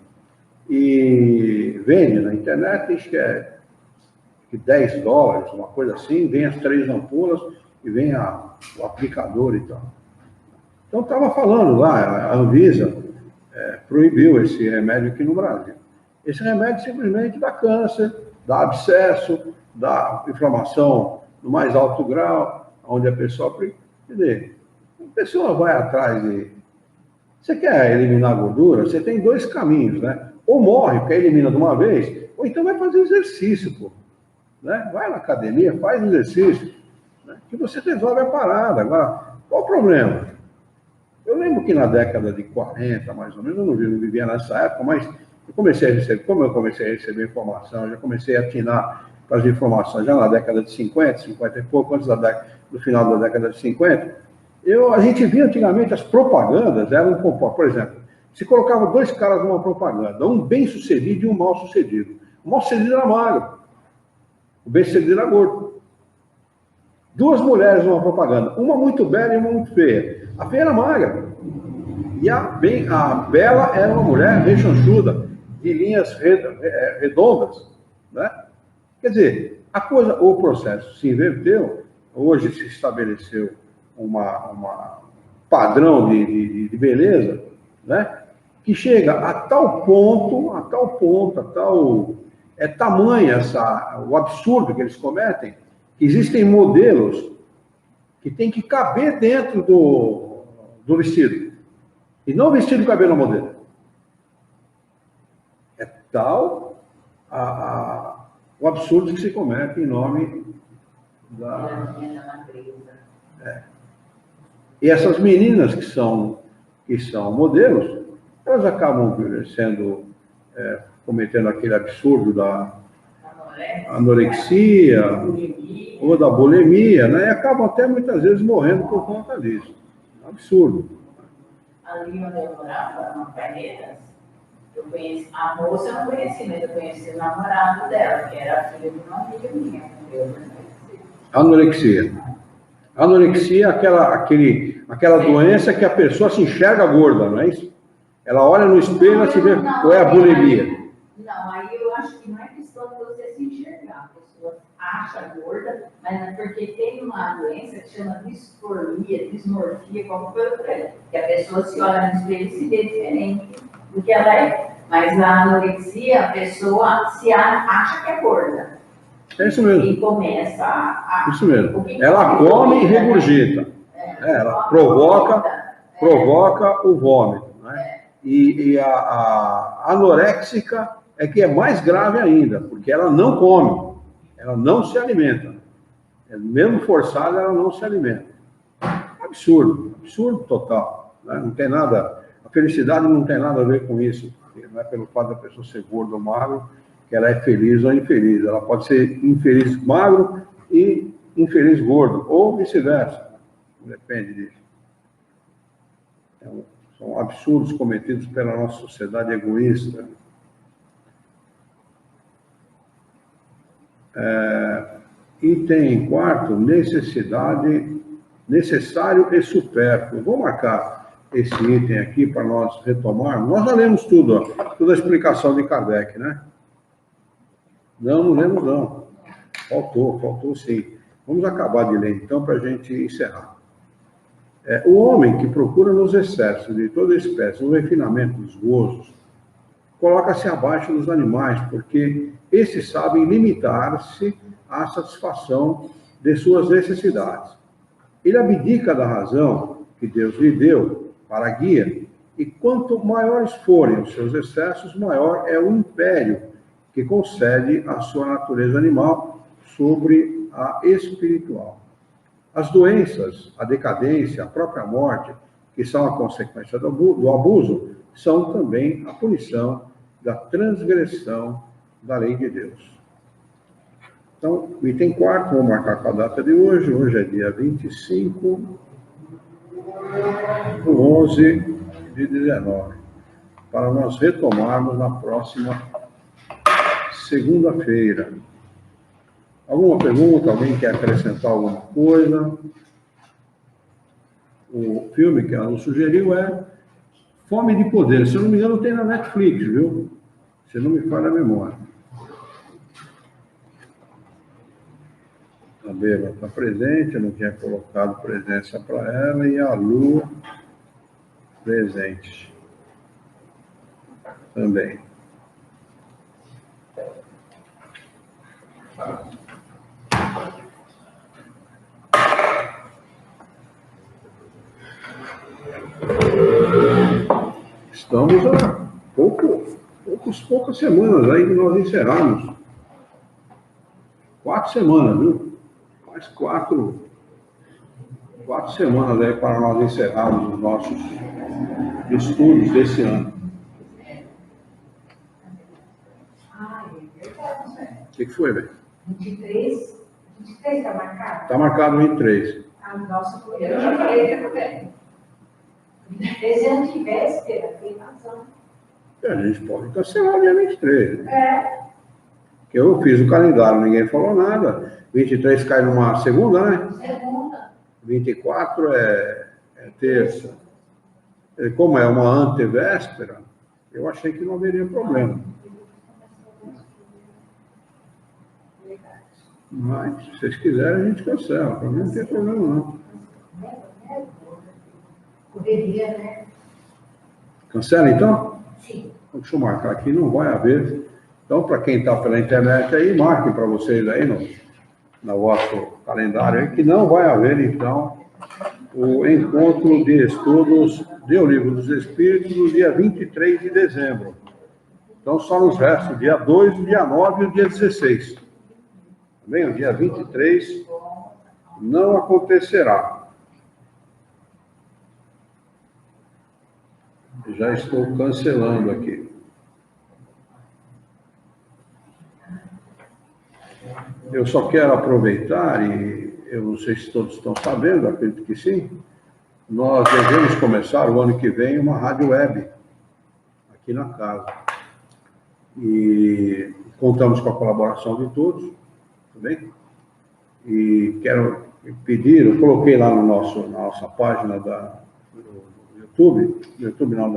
E vende na internet, diz que é $10, uma coisa assim, vem as 3 ampolas e vem o aplicador e tal. Então, estava falando lá, a Anvisa proibiu esse remédio aqui no Brasil. Esse remédio simplesmente dá câncer, dá abscesso, dá inflamação no mais alto grau, onde a pessoa... Quer dizer, a pessoa vai atrás Você quer eliminar a gordura? Você tem dois caminhos, né? Ou morre, porque elimina de uma vez, ou então vai fazer exercício, pô. Né? Vai na academia, faz exercício, né? Que você resolve a parada. Agora, qual o problema? Eu lembro que na década de 40, mais ou menos, eu não vivia nessa época, mas eu comecei a receber, como eu comecei a receber informação, já comecei a atinar para as informações já na década de 50, 50 e pouco, antes do final da década de 50, a gente via antigamente as propagandas, eram, por exemplo, se colocava dois caras numa propaganda, um bem-sucedido e um mal-sucedido. O mal-sucedido era magro, o bem-sucedido era gordo. Duas mulheres numa propaganda, uma muito bela e uma muito feia. A feia era magra. E a bela era uma mulher rechonchuda, de linhas redondas. Né? Quer dizer, o processo se inverteu, hoje se estabeleceu uma padrão de beleza, né? Que chega a tal ponto, é tamanho o absurdo que eles cometem, que existem modelos que tem que caber dentro do vestido. E não o vestido caber no modelo. É tal o absurdo que se comete em nome da... E essas meninas que são modelos, elas acabam cometendo aquele absurdo da anorexia ou da bulimia, né? E acabam até muitas vezes morrendo por conta disso. É um absurdo. Ali onde eu morava, na Carreiras, eu conheci, a moça eu não conheci, mas eu conheci o namorado dela, que era filho de uma amiga minha. Anorexia. Anorexia é aquela doença que a pessoa se enxerga gorda, não é isso? Ela olha no espelho e se vê, ou é a bulimia? Não, aí eu acho que não é questão de você se enxergar. A pessoa acha gorda, mas é porque tem uma doença que chama dismorfia, como foi por ela. Que a pessoa se olha no espelho e se vê diferente do que ela é. Mas na anorexia, a pessoa acha que é gorda. É isso mesmo. E começa a... Isso mesmo. Ela come e regurgita. Ela provoca o vômito. Né? E a anoréxica é que é mais grave ainda, porque ela não come, ela não se alimenta. Mesmo forçada, ela não se alimenta. Absurdo total. Né? Não tem nada, a felicidade não tem nada a ver com isso. Não é pelo fato da pessoa ser gorda ou magro que ela é feliz ou infeliz. Ela pode ser infeliz magro e infeliz gordo, ou vice-versa. Depende disso. Então, são absurdos cometidos pela nossa sociedade egoísta. Item quarto, necessário e supérfluo. Vou marcar esse item aqui para nós retomarmos. Nós já lemos tudo, toda a explicação de Kardec, né? Não lemos não. Faltou sim. Vamos acabar de ler então para a gente encerrar. O homem que procura nos excessos de toda espécie, no refinamento dos gozos, coloca-se abaixo dos animais, porque esses sabem limitar-se à satisfação de suas necessidades. Ele abdica da razão que Deus lhe deu para a guia, e quanto maiores forem os seus excessos, maior é o império que concede a sua natureza animal sobre a espiritual. As doenças, a decadência, a própria morte, que são a consequência do abuso, são também a punição da transgressão da lei de Deus. Então, item quarto, vou marcar com a data de hoje. Hoje é dia 25/11/19, para nós retomarmos na próxima segunda-feira. Alguma pergunta? Alguém quer acrescentar alguma coisa? O filme que ela nos sugeriu é Fome de Poder. Se eu não me engano, tem na Netflix, viu? Se não me falha a memória. A Bela está presente, eu não tinha colocado presença para ela, e a Lu presente também. estamos há poucas semanas aí que nós encerramos. 4 semanas, viu? Mais 4 semanas aí para nós encerrarmos os nossos estudos desse ano. O que foi, velho? 23 está marcado? Está marcado 23. Ah, nossa, eu já falei também. 23 é antivéspera, tem razão. A gente pode cancelar o dia 23. Né? É. Eu fiz o calendário, ninguém falou nada. 23 cai numa segunda, né? Segunda. 24 é terça. Como é uma antevéspera, eu achei que não haveria problema. Mas, se vocês quiserem, a gente cancela. Para mim não tem problema, não. Poderia, né? Cancela, então? Sim. Deixa eu marcar aqui, não vai haver. Então, para quem está pela internet aí, marquem para vocês aí no vosso calendário aí, que não vai haver, então, o encontro de estudos do Livro dos Espíritos no dia 23 de dezembro. Então, só nos resta o dia 2, o dia 9 e o dia 16. Bem, o dia 23 não acontecerá. Já estou cancelando aqui. Eu só quero aproveitar, e eu não sei se todos estão sabendo, acredito que sim, nós devemos começar o ano que vem uma rádio web aqui na casa. E contamos com a colaboração de todos, tá bem? E quero pedir, eu coloquei lá na nossa página do YouTube não,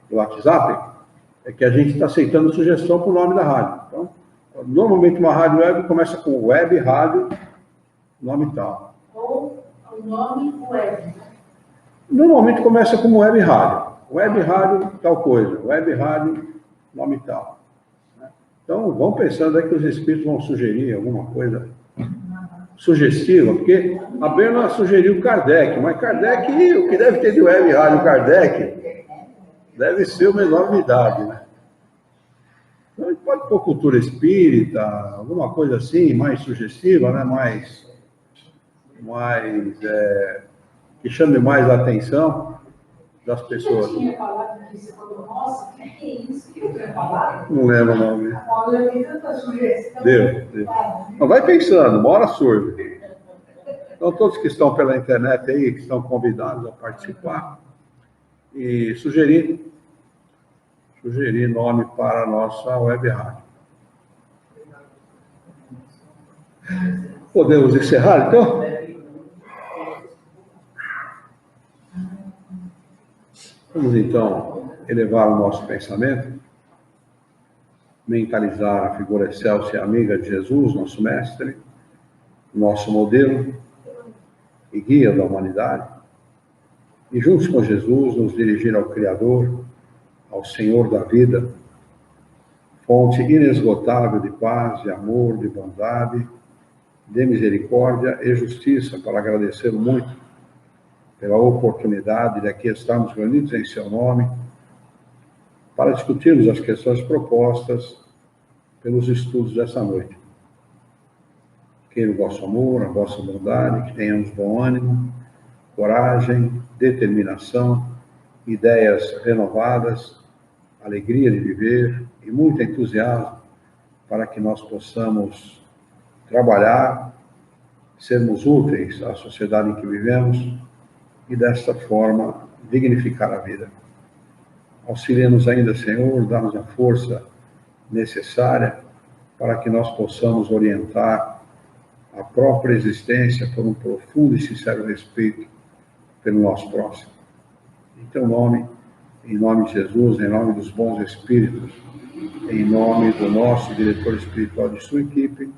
do WhatsApp, é que a gente está aceitando sugestão para o nome da rádio. Então, normalmente uma rádio web começa com web, rádio, nome tal. Ou o nome web. Normalmente começa como web rádio. Web rádio, tal coisa. Web rádio, nome tal. Então, vão pensando aí que os espíritos vão sugerir alguma coisa sugestiva, porque a Berna sugeriu Kardec, mas Kardec, o que deve ter de web rádio Kardec, deve ser uma enormidade, né? Então, a gente pode pôr cultura espírita, alguma coisa assim, mais sugestiva, né? Mais que chame mais a atenção das pessoas. Eu tinha falado que você falou, nossa, que é isso que eu tinha falado? Não lembro o nome. Olha, eu tenho tanta sugestão. Deu. Então, vai pensando, uma hora surge. Então, todos que estão pela internet aí, que estão convidados a participar, e sugerir nome para a nossa web rádio. Podemos encerrar, então? Vamos, então, elevar o nosso pensamento, mentalizar a figura excelsa e amiga de Jesus, nosso mestre, nosso modelo e guia da humanidade, e juntos com Jesus nos dirigir ao Criador, ao Senhor da vida, fonte inesgotável de paz, de amor, de bondade, de misericórdia e justiça, para agradecê-lo muito pela oportunidade de aqui estarmos reunidos em seu nome, para discutirmos as questões propostas pelos estudos dessa noite. Queira o vosso amor, a vossa bondade, que tenhamos bom ânimo, coragem, determinação, ideias renovadas, alegria de viver e muito entusiasmo para que nós possamos trabalhar, sermos úteis à sociedade em que vivemos e, desta forma, dignificar a vida. Auxilia-nos ainda, Senhor, dá-nos a força necessária para que nós possamos orientar a própria existência por um profundo e sincero respeito pelo nosso próximo. Em teu nome, em nome de Jesus, em nome dos bons espíritos, em nome do nosso diretor espiritual de sua equipe,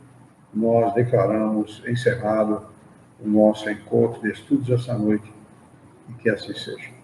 nós declaramos encerrado o nosso encontro de estudos essa noite, e que assim seja.